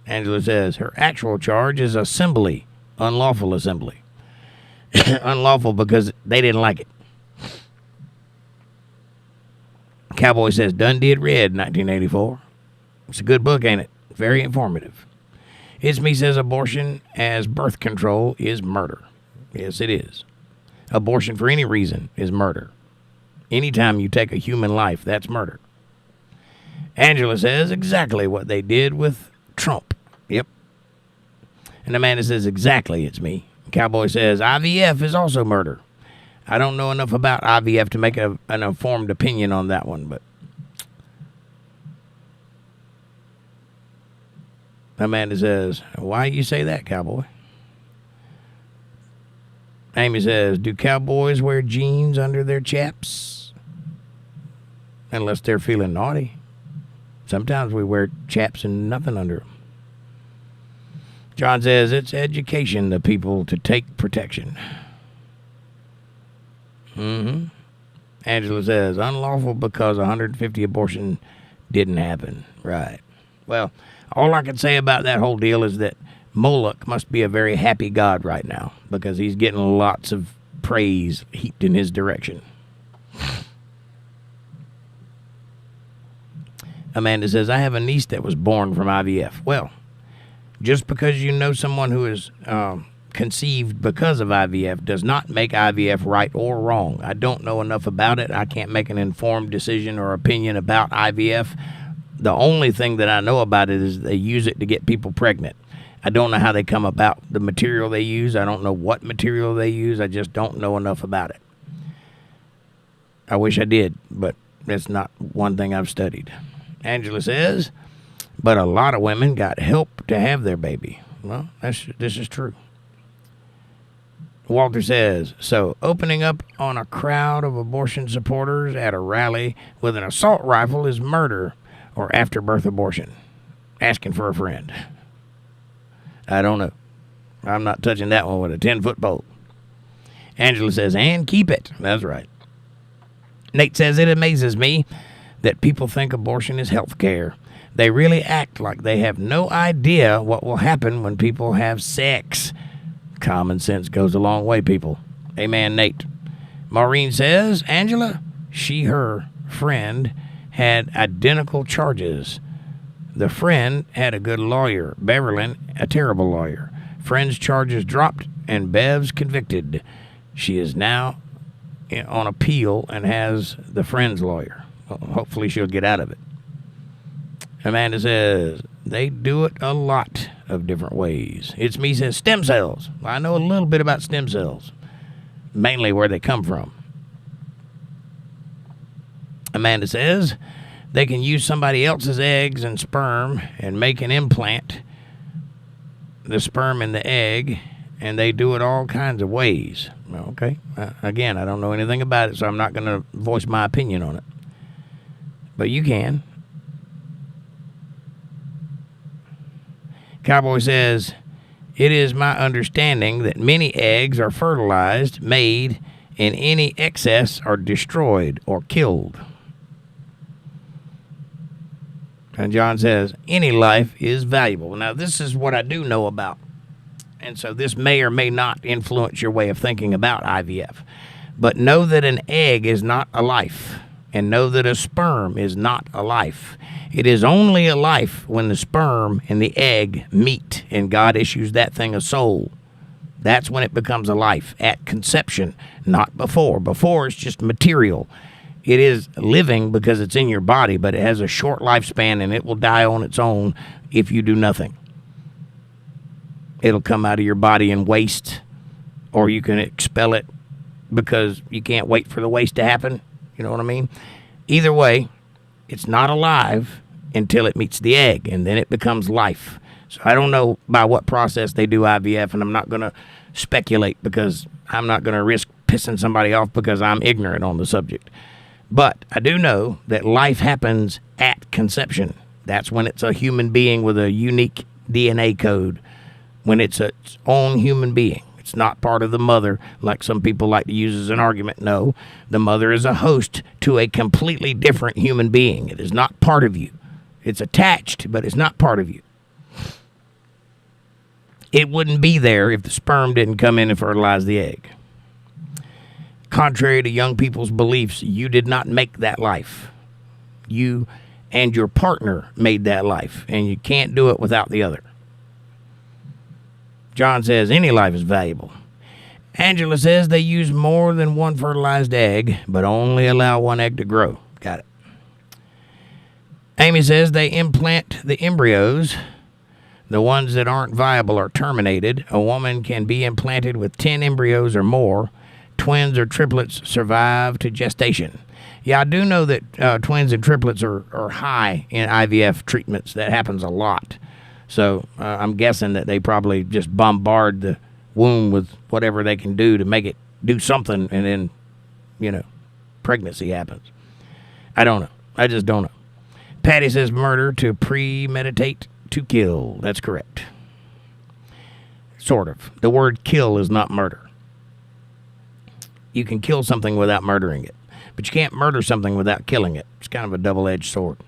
Angela says, her actual charge is assembly. Unlawful assembly. Unlawful because they didn't like it. Cowboy says, done did read 1984. It's a good book, ain't it? Very informative. It's Me says abortion as birth control is murder. Yes, it is. Abortion for any reason is murder. Anytime you take a human life, that's murder. Angela says exactly what they did with Trump. Yep. And Amanda says exactly, it's me. Cowboy says IVF is also murder. I don't know enough about IVF to make an informed opinion on that one, but Amanda says, why you say that, Cowboy? Amy says, do cowboys wear jeans under their chaps? Unless they're feeling naughty. Sometimes we wear chaps and nothing under them. John says, it's education the people to take protection. Angela says, unlawful because 150 abortion didn't happen. Right. Well, all I can say about that whole deal is that Moloch must be a very happy God right now because he's getting lots of praise heaped in his direction. Amanda says, I have a niece that was born from IVF. Well, just because you know someone who is conceived because of IVF does not make IVF right or wrong. I don't know enough about it. I can't make an informed decision or opinion about IVF. The only thing that I know about it is they use it to get people pregnant. I don't know how they come about the material they use. I don't know what material they use. I just don't know enough about it. I wish I did, but that's not one thing I've studied. Angela says, but a lot of women got help to have their baby. Well, this is true. Walter says, so opening up on a crowd of abortion supporters at a rally with an assault rifle is murder or after-birth abortion. Asking for a friend. I don't know. I'm not touching that one with a 10-foot pole. Angela says, and keep it. That's right. Nate says, it amazes me that people think abortion is health care. They really act like they have no idea what will happen when people have sex. Common sense goes a long way, people. Amen, Nate. Maureen says, Angela, her friend, had identical charges. The friend had a good lawyer. Beverly, a terrible lawyer. Friend's charges dropped and Bev's convicted. She is now on appeal and has the friend's lawyer. Hopefully she'll get out of it. Amanda says, they do it a lot of different ways. It's me says, stem cells. I know a little bit about stem cells, mainly where they come from. Amanda says, they can use somebody else's eggs and sperm and make an implant, the sperm in the egg, and they do it all kinds of ways. Okay. Again, I don't know anything about it, so I'm not going to voice my opinion on it. But you can. Cowboy says, it is my understanding that many eggs are fertilized, made, and any excess are destroyed or killed. And John says, any life is valuable. Now, this is what I do know about. And so this may or may not influence your way of thinking about IVF. But know that an egg is not a life. And know that a sperm is not a life. It is only a life when the sperm and the egg meet and God issues that thing a soul. That's when it becomes a life, at conception, not before. Before, it's just material. It is living because it's in your body, but it has a short lifespan and it will die on its own if you do nothing. It'll come out of your body in waste, or you can expel it because you can't wait for the waste to happen. You know what I mean? Either way, it's not alive until it meets the egg, and then it becomes life. So I don't know by what process they do IVF, and I'm not going to speculate because I'm not going to risk pissing somebody off because I'm ignorant on the subject. But I do know that life happens at conception. That's when it's a human being with a unique DNA code, when it's its own human being. It's not part of the mother, like some people like to use as an argument. No, the mother is a host to a completely different human being. It is not part of you. It's attached, but it's not part of you. It wouldn't be there if the sperm didn't come in and fertilize the egg. Contrary to young people's beliefs, you did not make that life. You and your partner made that life, and you can't do it without the other. John says any life is valuable. Angela says they use more than one fertilized egg, but only allow one egg to grow. Got it. Amy says they implant the embryos. The ones that aren't viable are terminated. A woman can be implanted with 10 embryos or more. Twins or triplets survive to gestation. Yeah, I do know that twins and triplets are high in IVF treatments. That happens a lot. So I'm guessing that they probably just bombard the womb with whatever they can do to make it do something, and then, pregnancy happens. I don't know. I just don't know. Patty says murder to premeditate to kill. That's correct. Sort of. The word kill is not murder. You can kill something without murdering it, but you can't murder something without killing it. It's kind of a double-edged sword.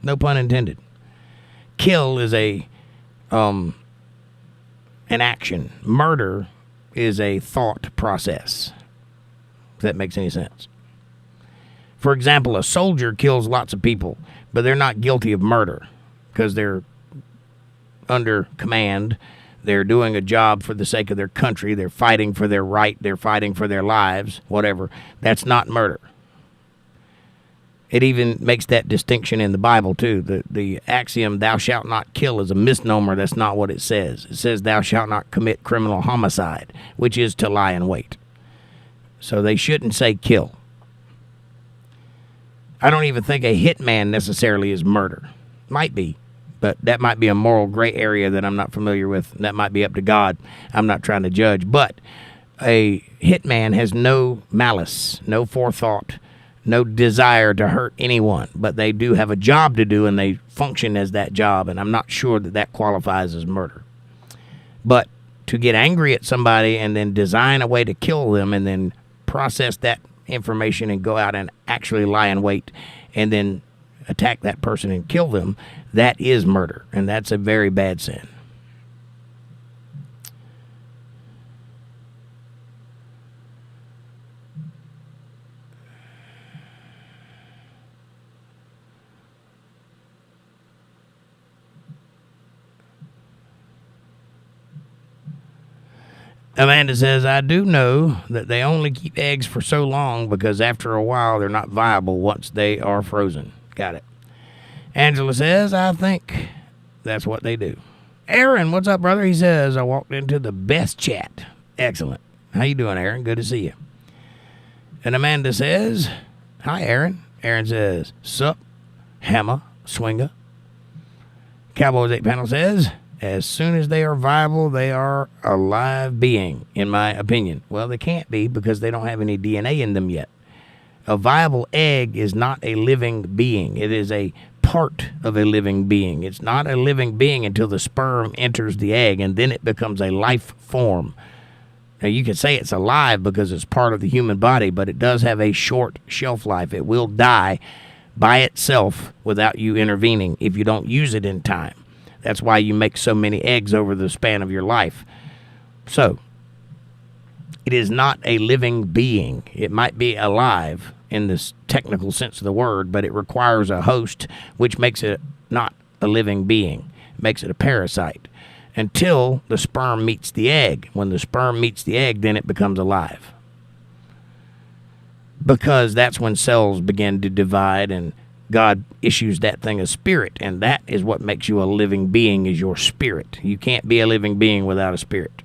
No pun intended. Kill is an action. Murder is a thought process. If that makes any sense. For example, a soldier kills lots of people, but they're not guilty of murder because they're under command. They're doing a job for the sake of their country. They're fighting for their right. They're fighting for their lives, whatever. That's not murder. It even makes that distinction in the Bible, too. The axiom, thou shalt not kill, is a misnomer. That's not what it says. It says, thou shalt not commit criminal homicide, which is to lie in wait. So they shouldn't say kill. I don't even think a hitman necessarily is murder. Might be, but that might be a moral gray area that I'm not familiar with. That might be up to God. I'm not trying to judge. But a hitman has no malice, no forethought, no desire to hurt anyone, but they do have a job to do, and they function as that job, and I'm not sure that that qualifies as murder. But to get angry at somebody and then design a way to kill them and then process that information and go out and actually lie in wait and then attack that person and kill them, that is murder, and that's a very bad sin. Amanda says, I do know that they only keep eggs for so long because after a while they're not viable once they are frozen. Got it. Angela says, I think that's what they do. Aaron, what's up, brother? He says, I walked into the best chat. Excellent. How you doing, Aaron? Good to see you. And Amanda says, hi, Aaron. Aaron says, sup, hammer, swinger. Cowboys 8 Panel says, as soon as they are viable, they are a live being, in my opinion. Well, they can't be because they don't have any DNA in them yet. A viable egg is not a living being. It is a part of a living being. It's not a living being until the sperm enters the egg, and then it becomes a life form. Now, you can say it's alive because it's part of the human body, but it does have a short shelf life. It will die by itself without you intervening if you don't use it in time. That's why you make so many eggs over the span of your life. So, it is not a living being. It might be alive in this technical sense of the word, but it requires a host, which makes it not a living being. It makes it a parasite until the sperm meets the egg. When the sperm meets the egg, then it becomes alive. Because that's when cells begin to divide, and God issues that thing as spirit, and that is what makes you a living being, is your spirit. You can't be a living being without a spirit.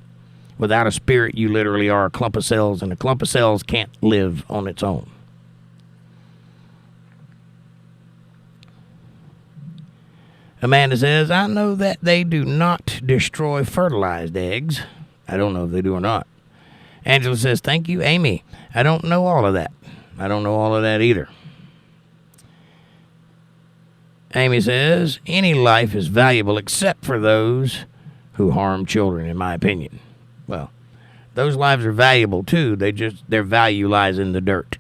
Without a spirit, you literally are a clump of cells, and a clump of cells can't live on its own. Amanda says, I know that they do not destroy fertilized eggs. I don't know if they do or not. Angela says, thank you, Amy. I don't know all of that. I don't know all of that either. Amy says, any life is valuable except for those who harm children, in my opinion. Well, those lives are valuable too. Their value lies in the dirt.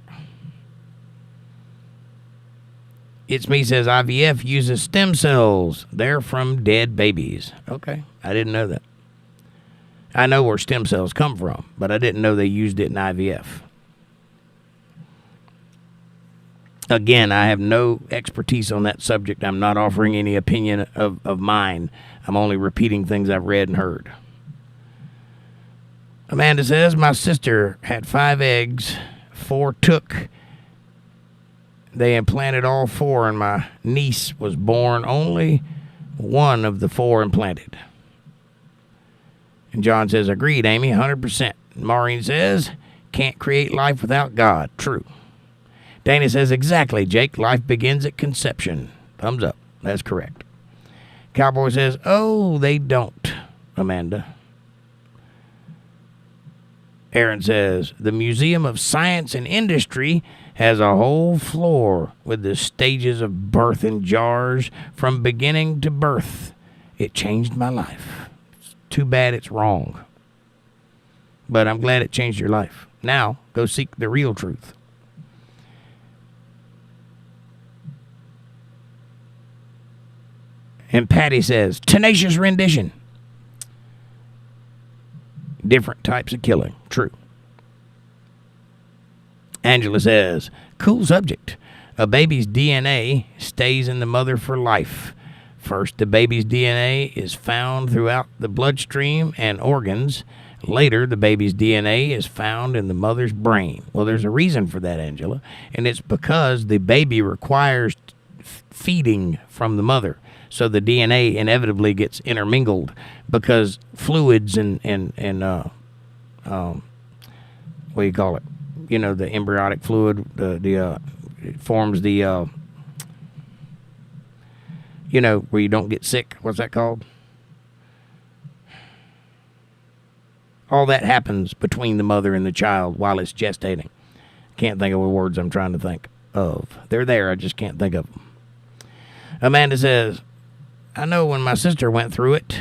It's Me says, IVF uses stem cells. They're from dead babies. Okay, I didn't know that. I know where stem cells come from, but I didn't know they used it in IVF. Again, I have no expertise on that subject. I'm not offering any opinion of mine. I'm only repeating things I've read and heard. Amanda says, my sister had 5 eggs, 4 took. They implanted all 4, and my niece was born only 1 of the 4 implanted. And John says, agreed, Amy, 100%. Maureen says, can't create life without God. True. Dana says, exactly, Jake. Life begins at conception. Thumbs up. That's correct. Cowboy says, oh, they don't, Amanda. Aaron says, the Museum of Science and Industry has a whole floor with the stages of birth in jars from beginning to birth. It changed my life. It's too bad it's wrong. But I'm glad it changed your life. Now, go seek the real truth. And Patty says, tenacious rendition. Different types of killing. True. Angela says, cool subject. A baby's DNA stays in the mother for life. First, the baby's DNA is found throughout the bloodstream and organs. Later, the baby's DNA is found in the mother's brain. Well, there's a reason for that, Angela, and it's because the baby requires feeding from the mother. So the DNA inevitably gets intermingled because fluids and what do you call it? You know, the embryonic fluid, it forms the, you know, where you don't get sick. What's that called? All that happens between the mother and the child while it's gestating. Can't think of the words I'm trying to think of. They're there, I just can't think of them. Amanda says, I know when my sister went through it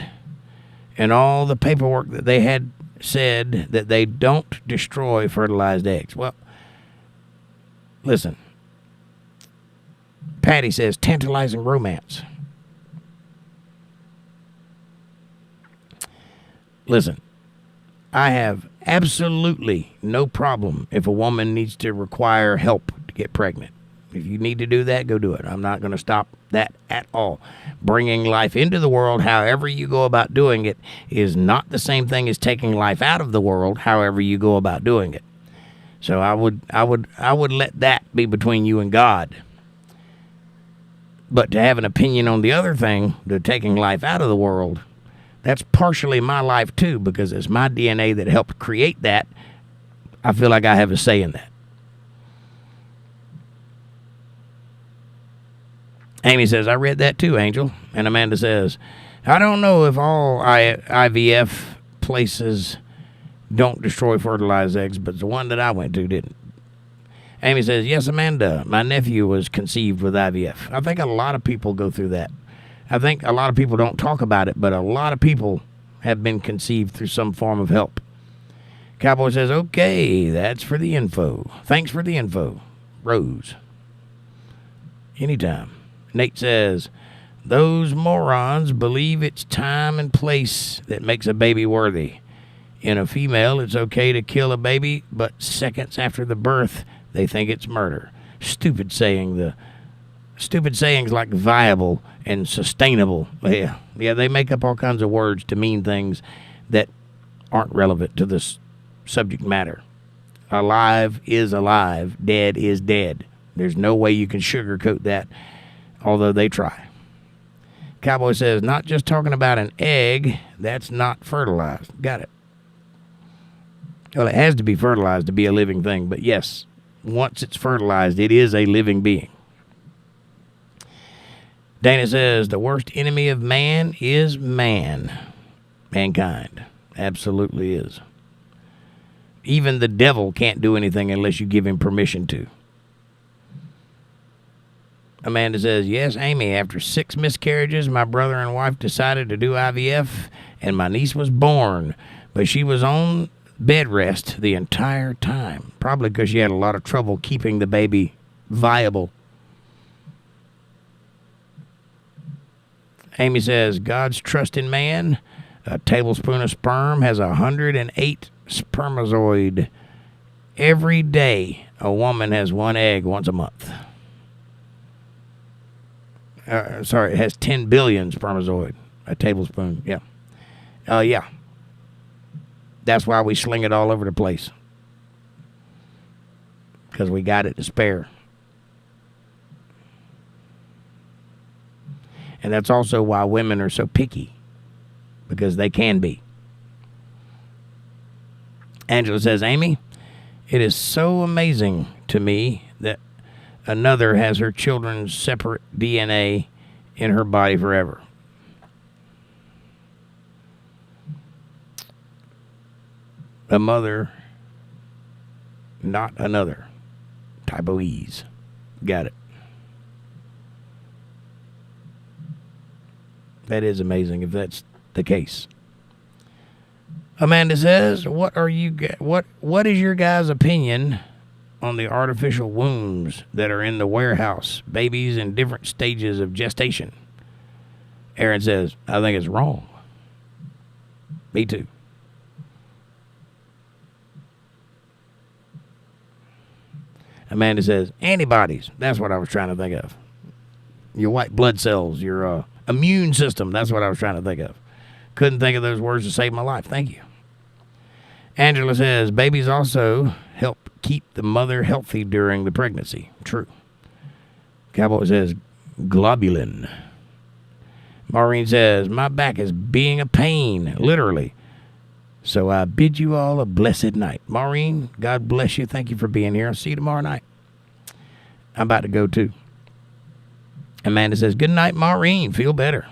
and all the paperwork that they had said that they don't destroy fertilized eggs. Well, listen. Patty says, tantalizing romance. Listen, I have absolutely no problem if a woman needs to require help to get pregnant. If you need to do that, go do it. I'm not going to stop that at all. Bringing life into the world, however you go about doing it, is not the same thing as taking life out of the world, however you go about doing it. So I would let that be between you and God. But to have an opinion on the other thing, the taking life out of the world, that's partially my life too, because it's my DNA that helped create that. I feel like I have a say in that. Amy says, I read that too, Angel. And Amanda says, I don't know if all IVF places don't destroy fertilized eggs, but the one that I went to didn't. Amy says, yes, Amanda, my nephew was conceived with IVF. I think a lot of people go through that. I think a lot of people don't talk about it, but a lot of people have been conceived through some form of help. Cowboy says, okay, that's for the info. Thanks for the info. Rose. Anytime. Nate says, those morons believe it's time and place that makes a baby worthy. In a female, it's okay to kill a baby, but seconds after the birth, they think it's murder. Stupid sayings like viable and sustainable. Yeah, they make up all kinds of words to mean things that aren't relevant to this subject matter. Alive is alive. Dead is dead. There's no way you can sugarcoat that, although they try. Cowboy says, not just talking about an egg, that's not fertilized. Got it. Well, it has to be fertilized to be a living thing, but yes, once it's fertilized, it is a living being. Dana says, the worst enemy of man is man. Mankind. Absolutely is. Even the devil can't do anything unless you give him permission to. Amanda says, yes, Amy, after 6 miscarriages, my brother and wife decided to do IVF, and my niece was born, but she was on bed rest the entire time, probably because she had a lot of trouble keeping the baby viable. Amy says, God's trust in man, a tablespoon of sperm has 108 spermatozoid. Every day, a woman has 1 egg once a month. It has 10 billion spermatozoid. A tablespoon, yeah. Yeah. That's why we sling it all over the place. Because we got it to spare. And that's also why women are so picky. Because they can be. Angela says, Amy, it is so amazing to me that another has her children's separate DNA in her body forever. A mother, not another. Typoese. Got it. That is amazing if that's the case. Amanda says, what is your guys' opinion on the artificial wombs that are in the warehouse, babies in different stages of gestation? Aaron says, I think it's wrong. Me too. Amanda says, antibodies. That's what I was trying to think of. Your white blood cells, your immune system. That's what I was trying to think of. Couldn't think of those words to save my life. Thank you. Angela says, babies also help keep the mother healthy during the pregnancy. True. Cowboy says, globulin. Maureen says, my back is being a pain, literally. So I bid you all a blessed night. Maureen, God bless you. Thank you for being here. I'll see you tomorrow night. I'm about to go too. Amanda says, good night, Maureen. Feel better.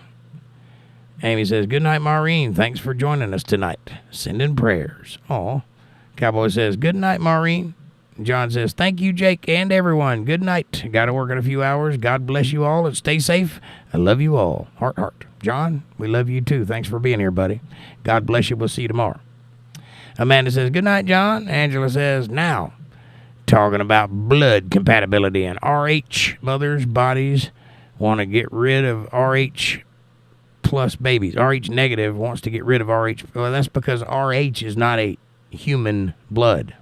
Amy says, good night, Maureen. Thanks for joining us tonight. Sending prayers. Aw. Cowboy says, good night, Maureen. John says, thank you, Jake, and everyone. Good night. Got to work in a few hours. God bless you all and stay safe. I love you all. Heart, heart. John, we love you too. Thanks for being here, buddy. God bless you. We'll see you tomorrow. Amanda says, good night, John. Angela says, now, talking about blood compatibility and RH. Mothers' bodies want to get rid of RH plus babies. RH negative wants to get rid of RH. Well, that's because RH is not a human blood.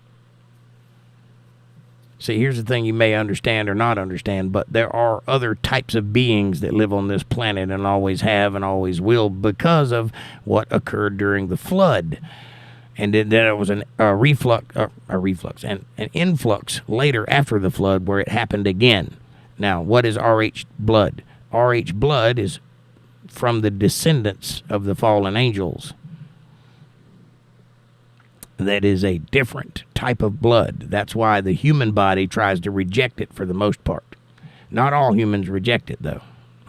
See, here's the thing you may understand or not understand, but there are other types of beings that live on this planet and always have and always will because of what occurred during the flood. And then there was an influx later after the flood where it happened again. Now, what is RH blood? RH blood is from the descendants of the fallen angels. That is a different type of blood. That's why the human body tries to reject it for the most part. Not all humans reject it, though.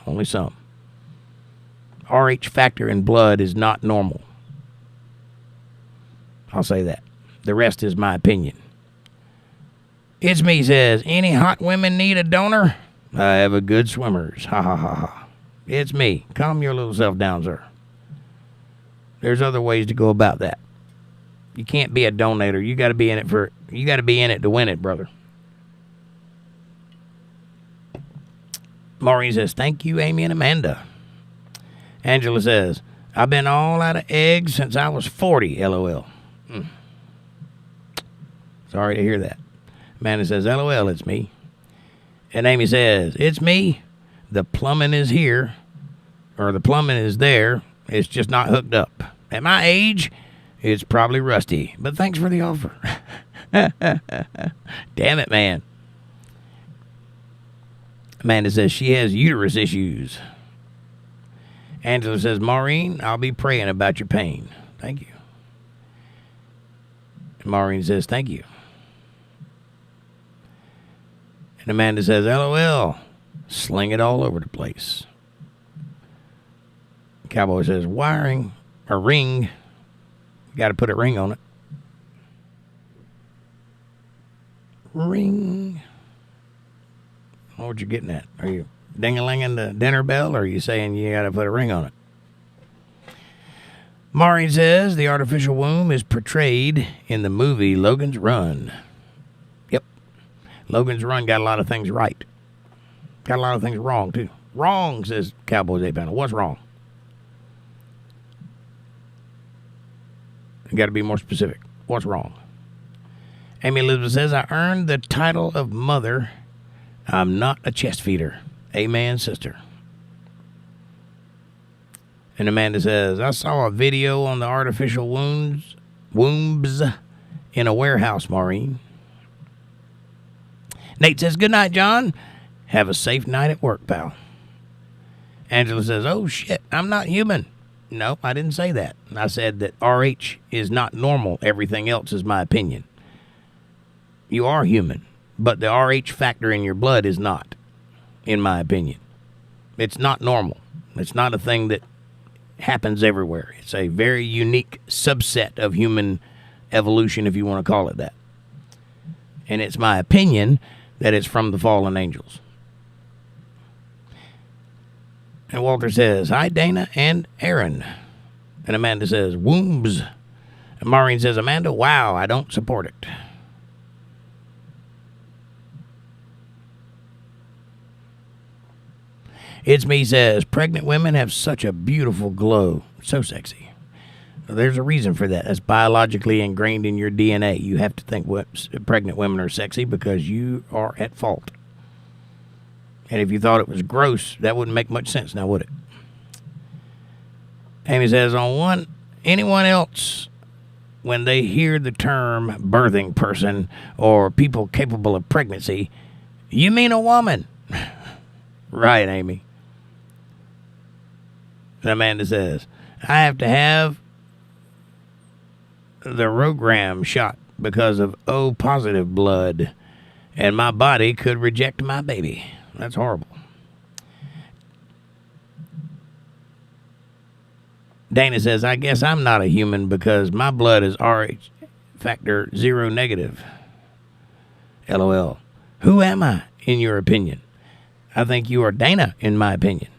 Only some. RH factor in blood is not normal. I'll say that. The rest is my opinion. It's me says, any hot women need a donor? I have a good swimmers. Ha ha ha ha. It's me. Calm your little self down, sir. There's other ways to go about that. You can't be a donator. You got to be in it to win it, brother. Maureen says, thank you, Amy and Amanda. Angela says, I've been all out of eggs since I was 40, LOL. Sorry to hear that. Amanda says, LOL, it's me. And Amy says, it's me. The plumbing is here, or the plumbing is there. It's just not hooked up. At my age, it's probably rusty, but thanks for the offer. Damn it, man. Amanda says she has uterus issues. Angela says, Maureen, I'll be praying about your pain. Thank you. And Maureen says, thank you. And Amanda says, LOL, sling it all over the place. Cowboy says, wiring, a ring. Got to put a ring on it. Ring. What you getting at? Are you ding-a-linging the dinner bell, or are you saying you got to put a ring on it? Maureen says the artificial womb is portrayed in the movie Logan's Run. Yep. Logan's Run got a lot of things right. Got a lot of things wrong, too. Wrong, says Cowboys 8 Panel. What's wrong? You got to be more specific. What's wrong? Amy Elizabeth says, I earned the title of mother. I'm not a chest feeder. Amen, sister. And Amanda says, I saw a video on the artificial wombs in a warehouse, Maureen. Nate says, good night, John. Have a safe night at work, pal. Angela says, oh, shit, I'm not human. No, I didn't say that. I said that RH is not normal. Everything else is my opinion. You are human, but the RH factor in your blood is not, in my opinion. It's not normal. It's not a thing that happens everywhere. It's a very unique subset of human evolution, if you want to call it that. And it's my opinion that it's from the fallen angels. And Walter says, hi, Dana and Aaron. And Amanda says, wombs. And Maureen says, Amanda, wow, I don't support it. It's me says, pregnant women have such a beautiful glow. So sexy. There's a reason for that. That's biologically ingrained in your DNA. You have to think pregnant women are sexy because you are at fault. And if you thought it was gross, that wouldn't make much sense now, would it? Amy says, anyone else when they hear the term birthing person or people capable of pregnancy, you mean a woman. Right, Amy. Amanda says, I have to have the Rogram shot because of O positive blood, and my body could reject my baby. That's horrible. Dana says, I guess I'm not a human because my blood is RH factor 0 negative. LOL. Who am I, in your opinion? I think you are Dana, in my opinion.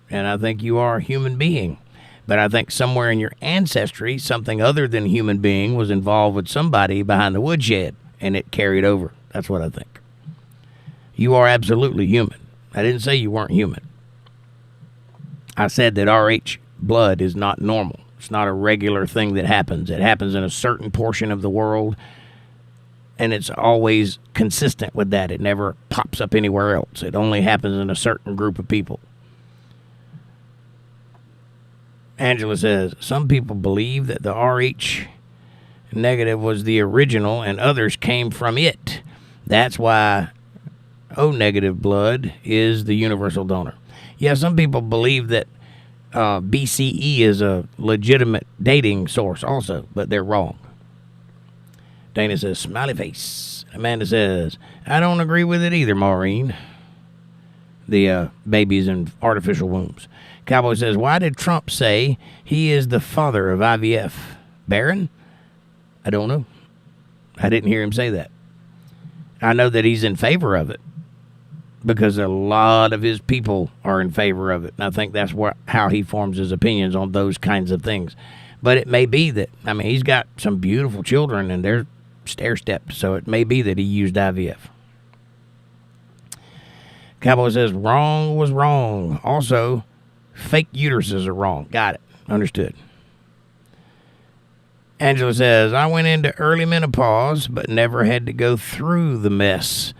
And I think you are a human being. But I think somewhere in your ancestry, something other than human being was involved with somebody behind the woodshed, and it carried over. That's what I think. You are absolutely human. I didn't say you weren't human. I said that RH blood is not normal. It's not a regular thing that happens. It happens in a certain portion of the world, and it's always consistent with that. It never pops up anywhere else. It only happens in a certain group of people. Angela says, some people believe that the RH negative was the original and others came from it. That's why O negative blood is the universal donor. Yeah, some people believe that BCE is a legitimate dating source also, but they're wrong. Dana says, smiley face. Amanda says, I don't agree with it either, Maureen. The babies in artificial wombs. Cowboy says, why did Trump say he is the father of IVF? Barron? I don't know. I didn't hear him say that. I know that he's in favor of it because a lot of his people are in favor of it. And I think that's how he forms his opinions on those kinds of things. But it may be that, I mean, he's got some beautiful children and they're stair-stepped. So it may be that he used IVF. Cowboy says, wrong was wrong. Also, fake uteruses are wrong. Got it. Understood. Angela says, I went into early menopause, but never had to go through the mess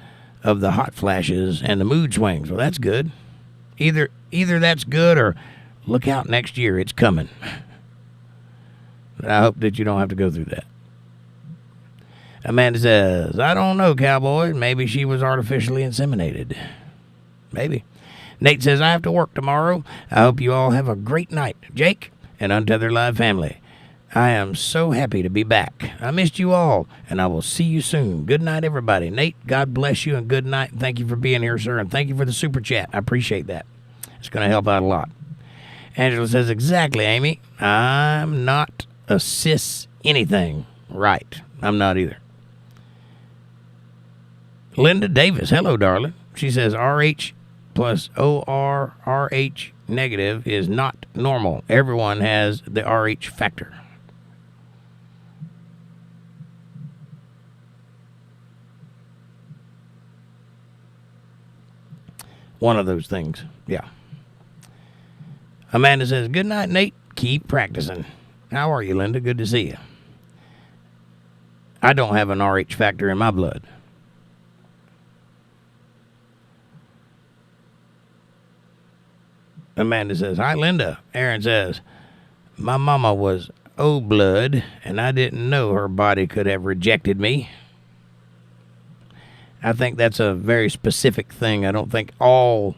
of the hot flashes and the mood swings. Well, that's good. Either that's good or look out next year. It's coming. But I hope that you don't have to go through that. Amanda says, I don't know, Cowboy. Maybe she was artificially inseminated. Maybe. Nate says, I have to work tomorrow. I hope you all have a great night. Jake and Untethered Live family, I am so happy to be back. I missed you all, and I will see you soon. Good night, everybody. Nate, God bless you, and good night. Thank you for being here, sir, and thank you for the super chat. I appreciate that. It's going to help out a lot. Angela says, exactly, Amy. I'm not a cis anything. Right. I'm not either. Linda Davis, hello, darling. She says, RH plus ORRH negative is not normal. Everyone has the RH factor. One of those things, yeah. Amanda says, good night, Nate. Keep practicing. How are you, Linda? Good to see you. I don't have an RH factor in my blood. Amanda says, hi, Linda. Aaron says, my mama was O blood, and I didn't know her body could have rejected me. I think that's a very specific thing. I don't think all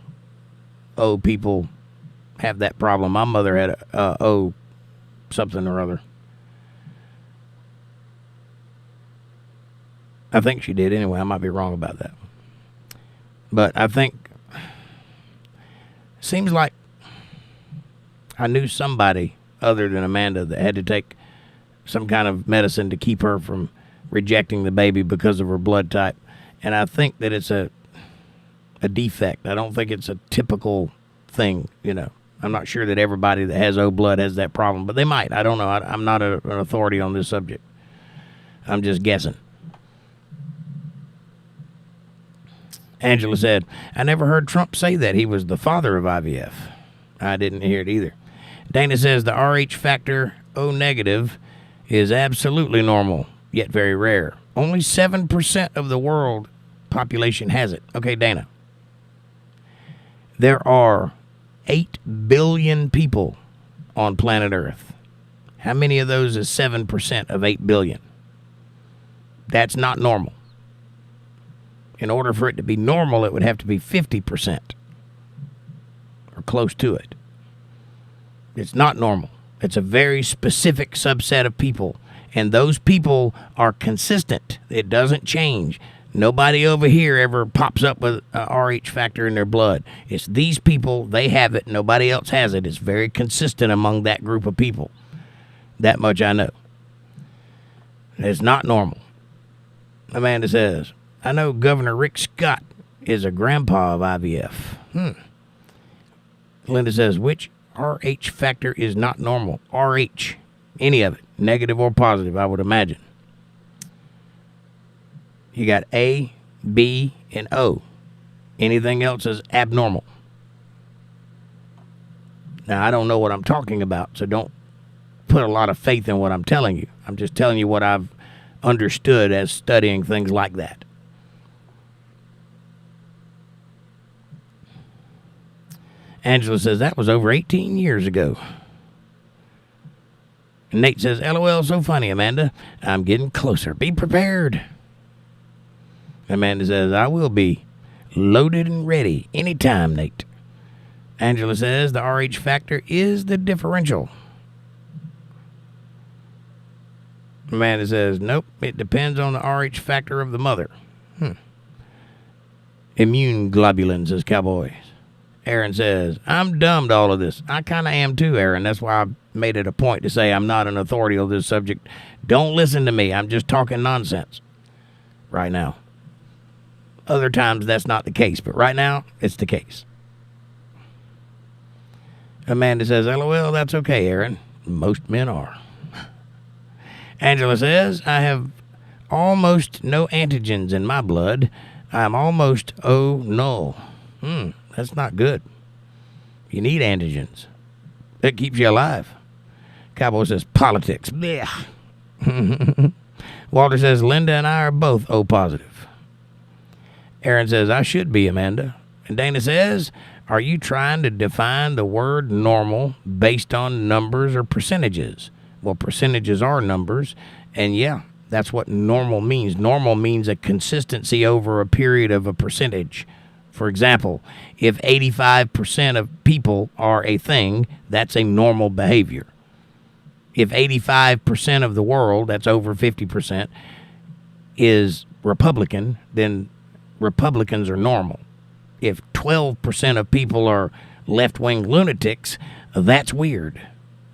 O people have that problem. My mother had a O something or other. I think she did anyway. I might be wrong about that. But I think, seems like I knew somebody other than Amanda that had to take some kind of medicine to keep her from rejecting the baby because of her blood type. And I think that it's a defect. I don't think it's a typical thing, you know. I'm not sure that everybody that has O blood has that problem, but they might. I don't know. I'm not an authority on this subject. I'm just guessing. Angela said, I never heard Trump say that he was the father of IVF. I didn't hear it either. Dana says the RH factor O negative is absolutely normal, yet very rare. Only 7% of the world population has it. Okay, Dana. There are 8 billion people on planet Earth. How many of those is 7% of 8 billion? That's not normal. In order for it to be normal, it would have to be 50% or close to it. It's not normal. It's a very specific subset of people, and those people are consistent. It doesn't change. Nobody over here ever pops up with a RH factor in their blood. It's these people, they have it, nobody else has it. It's very consistent among that group of people. That much I know. It's not normal. Amanda says, I know Governor Rick Scott is a grandpa of IVF. Linda says, which RH factor is not normal? RH. Any of it. Negative or positive, I would imagine. You got A, B, and O. Anything else is abnormal. Now, I don't know what I'm talking about, so don't put a lot of faith in what I'm telling you. I'm just telling you what I've understood as studying things like that. Angela says, that was over 18 years ago. And Nate says, LOL, so funny, Amanda. I'm getting closer. Be prepared. Amanda says, I will be loaded and ready anytime, Nate. Angela says, the RH factor is the differential. Amanda says, nope, it depends on the RH factor of the mother. Immune globulin, says Cowboys. Aaron says, I'm dumb to all of this. I kind of am too, Aaron. That's why I made it a point to say I'm not an authority on this subject. Don't listen to me. I'm just talking nonsense right now. Other times that's not the case, but right now it's the case. Amanda says, LOL, that's okay, Aaron. Most men are. Angela says, I have almost no antigens in my blood. I'm almost null. That's not good. You need antigens. That keeps you alive. Cowboy says, politics. Blech. Walter says, Linda and I are both O positive. Aaron says, I should be, Amanda. And Dana says, are you trying to define the word normal based on numbers or percentages? Well, percentages are numbers, and yeah, that's what normal means. Normal means a consistency over a period of a percentage. For example, if 85% of people are a thing, that's a normal behavior. If 85% of the world, that's over 50%, is Republican, then Republicans are normal. If 12% of people are left-wing lunatics, that's weird,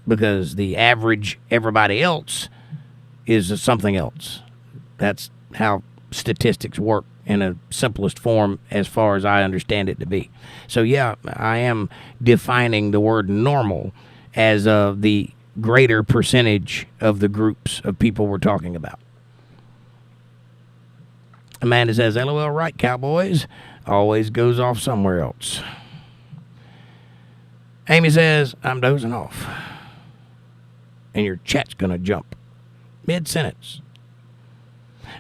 because the average everybody else is something else. That's how statistics work in a simplest form as far as I understand it to be. So yeah, I am defining the word normal as the greater percentage of the groups of people we're talking about. Amanda says, LOL, right, Cowboys. Always goes off somewhere else. Amy says, I'm dozing off. And your chat's going to jump mid-sentence.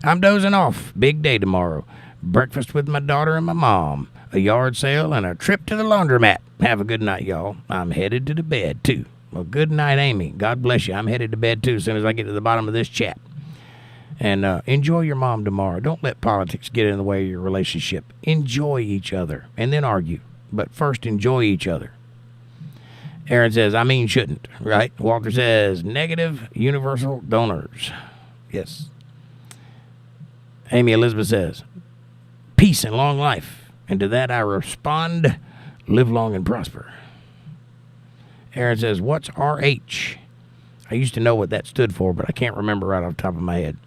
I'm dozing off. Big day tomorrow. Breakfast with my daughter and my mom. A yard sale and a trip to the laundromat. Have a good night, y'all. I'm headed to the bed, too. Well, good night, Amy. God bless you. I'm headed to bed, too, as soon as I get to the bottom of this chat. And enjoy your mom tomorrow. Don't let politics get in the way of your relationship. Enjoy each other and then argue. But first, enjoy each other. Aaron says, I mean shouldn't, right? Walter says, negative universal donors. Yes. Amy Elizabeth says, peace and long life. And to that I respond, live long and prosper. Aaron says, what's RH? I used to know what that stood for, but I can't remember right off the top of my head.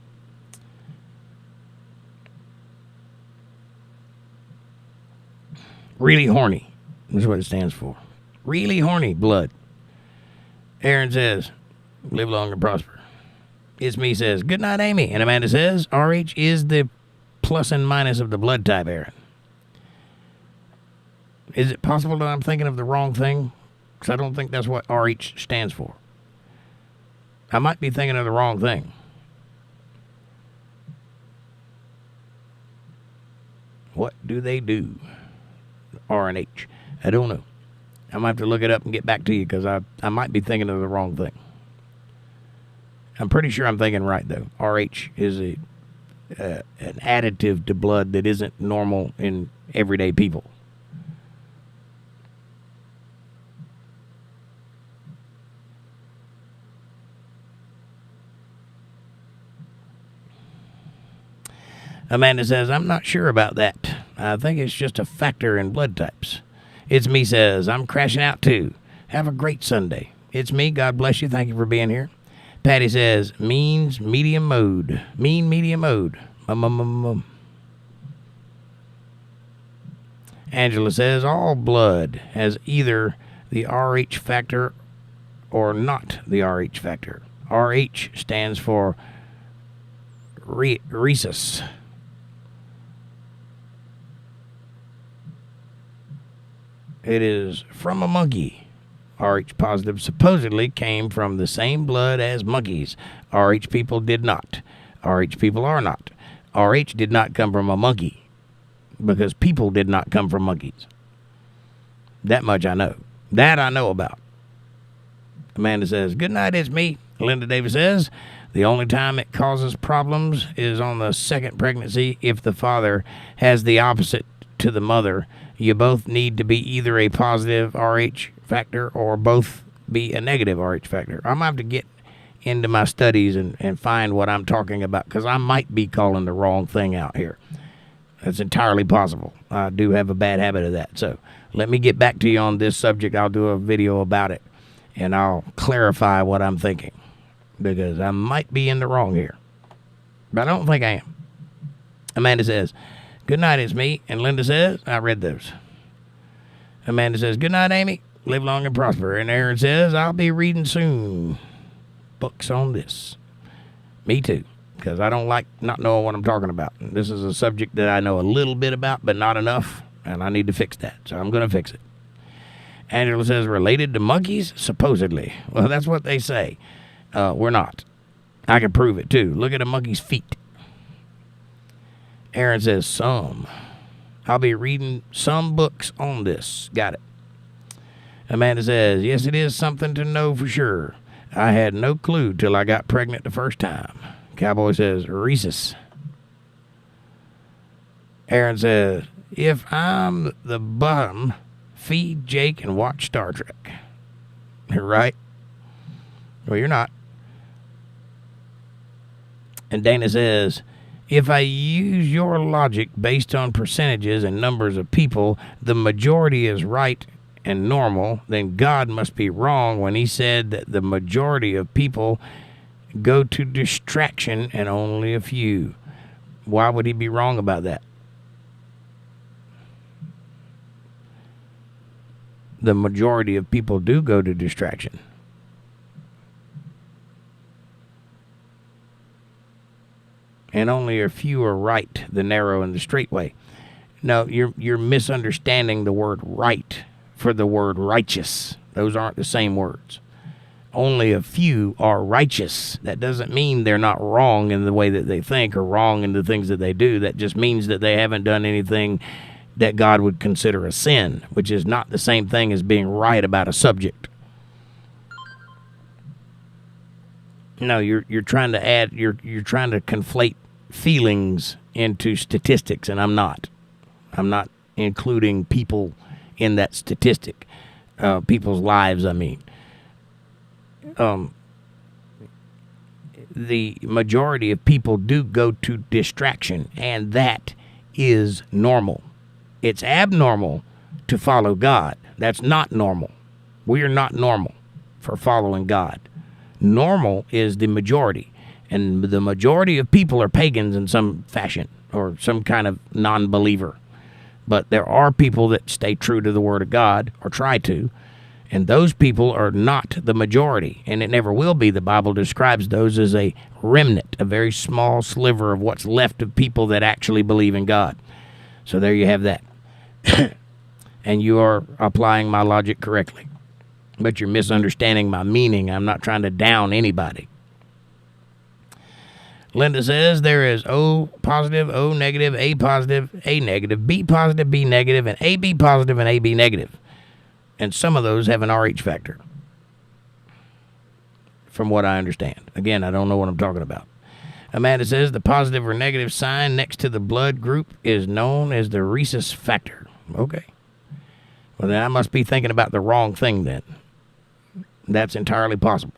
Really horny. That's what it stands for. Really horny blood. Aaron says, live long and prosper. It's me says, good night, Amy. And Amanda says, RH is the plus and minus of the blood type, Aaron. Is it possible that I'm thinking of the wrong thing? Because I don't think that's what RH stands for. I might be thinking of the wrong thing. What do they do? R and H. I don't know. I might have to look it up and get back to you because I might be thinking of the wrong thing. I'm pretty sure I'm thinking right, though. RH is an additive to blood that isn't normal in everyday people. Amanda says, I'm not sure about that. I think it's just a factor in blood types. It's me says, I'm crashing out too. Have a great Sunday. It's me. God bless you. Thank you for being here. Patty says, means medium mode. Mean medium mode. Angela says, all blood has either the RH factor or not the RH factor. RH stands for rhesus. It is from a monkey. RH positive supposedly came from the same blood as monkeys. RH people did not. RH people are not. RH did not come from a monkey because people did not come from monkeys. That much I know. That I know about. Amanda says, good night, it's me. Linda Davis says, the only time it causes problems is on the second pregnancy if the father has the opposite to the mother. You both need to be either a positive RH factor or both be a negative RH factor. I'm going to have to get into my studies and find what I'm talking about, because I might be calling the wrong thing out here. That's entirely possible. I do have a bad habit of that. So let me get back to you on this subject. I'll do a video about it, and I'll clarify what I'm thinking, because I might be in the wrong here. But I don't think I am. Amanda says, good night, it's me. And Linda says, I read those. Amanda says, good night, Amy. Live long and prosper. And Aaron says, I'll be reading soon books on this. Me too, because I don't like not knowing what I'm talking about. This is a subject that I know a little bit about, but not enough, and I need to fix that. So I'm going to fix it. Angela says, related to monkeys? Supposedly. Well, that's what they say. We're not. I can prove it, too. Look at a monkey's feet. Aaron says, some. I'll be reading some books on this. Got it. Amanda says, yes, it is something to know for sure. I had no clue till I got pregnant the first time. Cowboy says, rhesus. Aaron says, if I'm the bum, feed Jake and watch Star Trek. Right? Well, you're not. And Dana says, if I use your logic based on percentages and numbers of people, the majority is right and normal, then God must be wrong when he said that the majority of people go to distraction and only a few. Why would he be wrong about that? The majority of people do go to distraction. And only a few are right, the narrow and the straight way. No, you're misunderstanding the word right for the word righteous. Those aren't the same words. Only a few are righteous. That doesn't mean they're not wrong in the way that they think or wrong in the things that they do. That just means that they haven't done anything that God would consider a sin, which is not the same thing as being right about a subject. No, you're trying to add, you're trying to conflate feelings into statistics, and I'm not. I'm not including people in that statistic. People's lives, I mean. The majority of people do go to distraction, and that is normal. It's abnormal to follow God. That's not normal. We are not normal for following God. Normal is the majority, and the majority of people are pagans in some fashion or some kind of non-believer. But there are people that stay true to the Word of God, or try to, and those people are not the majority, and it never will be. The Bible describes those as a remnant, a very small sliver of what's left of people that actually believe in God. So there you have that. And you are applying my logic correctly. But you're misunderstanding my meaning. I'm not trying to down anybody. Linda says there is O positive, O negative, A positive, A negative, B positive, B negative, and AB positive and AB negative. And some of those have an RH factor. from what I understand. Again, I don't know what I'm talking about. Amanda says the positive or negative sign next to the blood group is known as the rhesus factor. Okay. Well, then I must be thinking about the wrong thing then. That's entirely possible.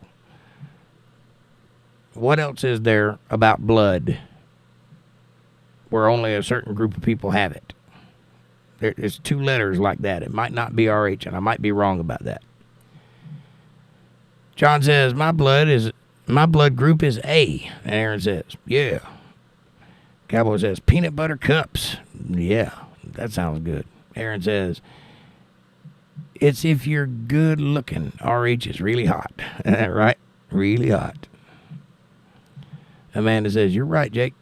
What else is there about blood where only a certain group of people have it? There's 2 letters like that. It might not be RH, and I might be wrong about that. John says, my blood group is A. And Aaron says, yeah. Cowboy says, peanut butter cups. Yeah, that sounds good. Aaron says, it's if you're good looking. RH is really hot. Right? Really hot. Amanda says, you're right, Jake.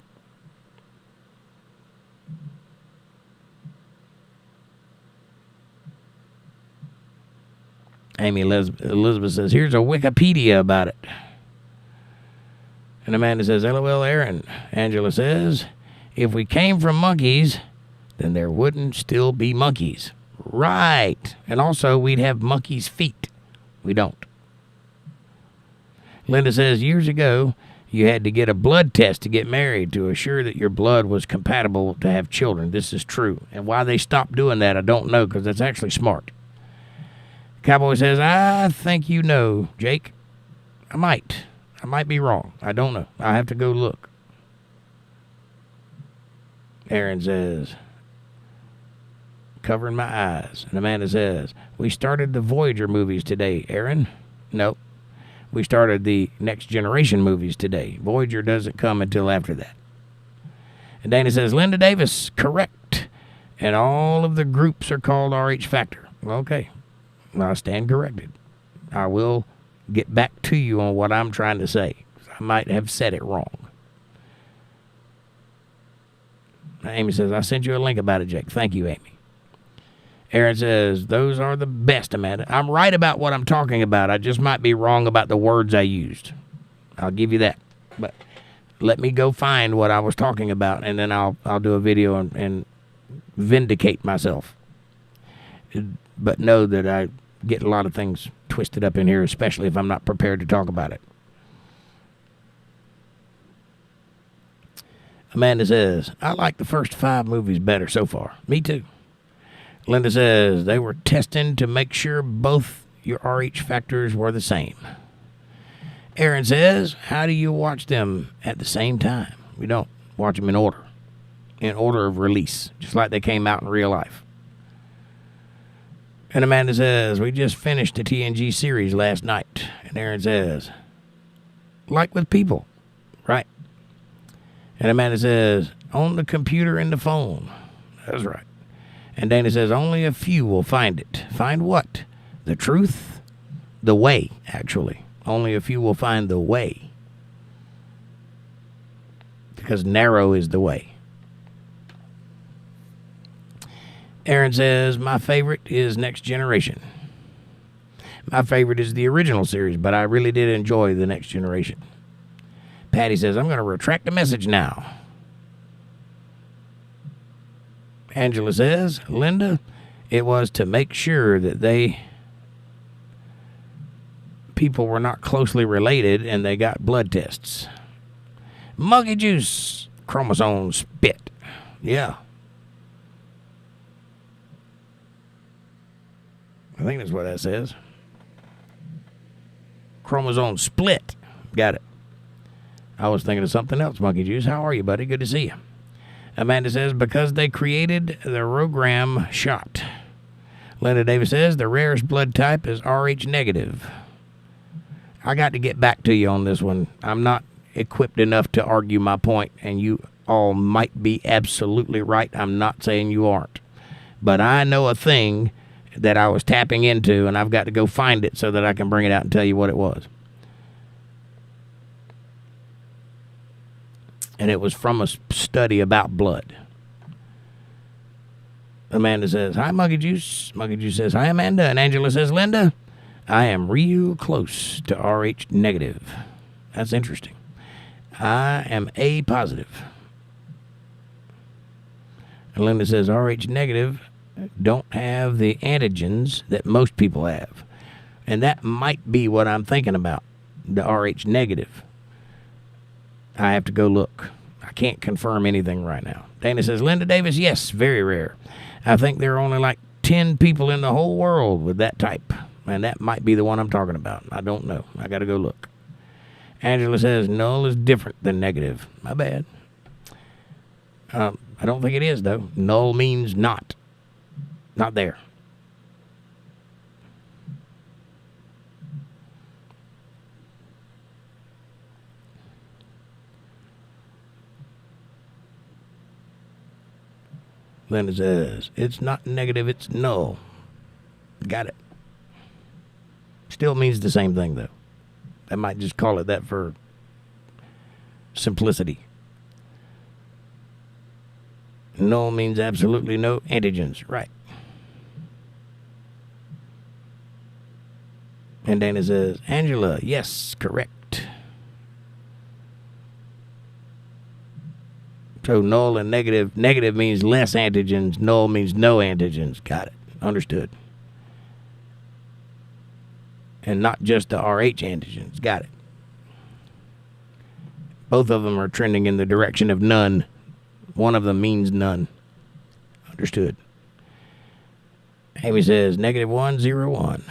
Amy Elizabeth says, here's a Wikipedia about it. And Amanda says, LOL, Aaron. Angela says, if we came from monkeys, then there wouldn't still be monkeys. Right. And also, we'd have monkeys' feet. We don't. Linda says, years ago, you had to get a blood test to get married to assure that your blood was compatible to have children. This is true. And why they stopped doing that, I don't know, because that's actually smart. Cowboy says, I think you know, Jake. I might be wrong. I don't know. I have to go look. Aaron says, covering my eyes. And Amanda says, we started the Voyager movies today, Aaron. Nope. We started the Next Generation movies today. Voyager doesn't come until after that. And Dana says, Linda Davis, correct. And all of the groups are called RH Factor. Okay. I stand corrected. I will get back to you on what I'm trying to say. I might have said it wrong. Amy says, I sent you a link about it, Jake. Thank you, Amy. Aaron says, those are the best, Amanda. I'm right about what I'm talking about. I just might be wrong about the words I used. I'll give you that. But let me go find what I was talking about, and then I'll do a video and vindicate myself. But know that I get a lot of things twisted up in here, especially if I'm not prepared to talk about it. Amanda says, I like the first 5 movies better so far. Me too. Linda says, they were testing to make sure both your RH factors were the same. Aaron says, how do you watch them at the same time? We don't watch them in order of release, just like they came out in real life. And Amanda says, we just finished the TNG series last night. And Aaron says, like with people, right? And Amanda says, on the computer and the phone. That's right. And Dana says, only a few will find it. Find what? The truth? The way, actually. Only a few will find the way. Because narrow is the way. Aaron says, my favorite is Next Generation. My favorite is the original series, but I really did enjoy the Next Generation. Patty says, I'm going to retract the message now. Angela says, Linda, it was to make sure that people were not closely related and they got blood tests. Monkey juice, chromosome spit. Yeah. I think that's what that says. Chromosome split. Got it. I was thinking of something else, Monkey Juice. How are you, buddy? Good to see you. Amanda says, because they created the Rogram shot. Linda Davis says, the rarest blood type is RH negative. I got to get back to you on this one. I'm not equipped enough to argue my point, and you all might be absolutely right. I'm not saying you aren't. But I know a thing that I was tapping into, and I've got to go find it so that I can bring it out and tell you what it was. And it was from a study about blood. Amanda says, hi, Monkey Juice. Monkey Juice says, hi, Amanda. And Angela says, Linda, I am real close to RH negative. That's interesting. I am A positive. And Linda says, RH negative don't have the antigens that most people have. And that might be what I'm thinking about. the RH negative. I have to go look. I can't confirm anything right now. Dana says, Linda Davis, yes, very rare. I think there are only like 10 people in the whole world with that type. And that might be the one I'm talking about. I don't know. I got to go look. Angela says, null is different than negative. My bad. I don't think it is, though. Null means not. Not there. Linda says, it's not negative, it's null. Got it. Still means the same thing, though. I might just call it that for simplicity. Null means absolutely no antigens. Right. And Dana says, Angela, yes, correct. So null and negative. Negative means less antigens. Null means no antigens. Got it. Understood. And not just the RH antigens. Got it. Both of them are trending in the direction of none. One of them means none. Understood. Amy says, -101.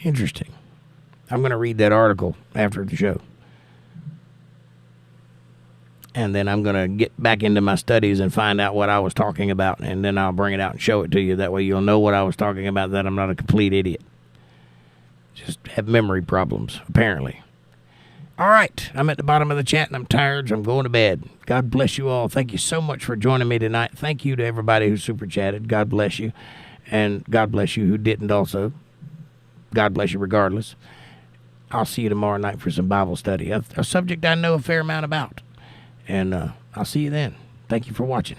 Interesting. I'm going to read that article after the show. And then I'm going to get back into my studies and find out what I was talking about. And then I'll bring it out and show it to you. That way you'll know what I was talking about, that I'm not a complete idiot. Just have memory problems, apparently. All right. I'm at the bottom of the chat and I'm tired, so I'm going to bed. God bless you all. Thank you so much for joining me tonight. Thank you to everybody who super chatted. God bless you. And God bless you who didn't also. God bless you regardless. I'll see you tomorrow night for some Bible study. A subject I know a fair amount about. And I'll see you then. Thank you for watching.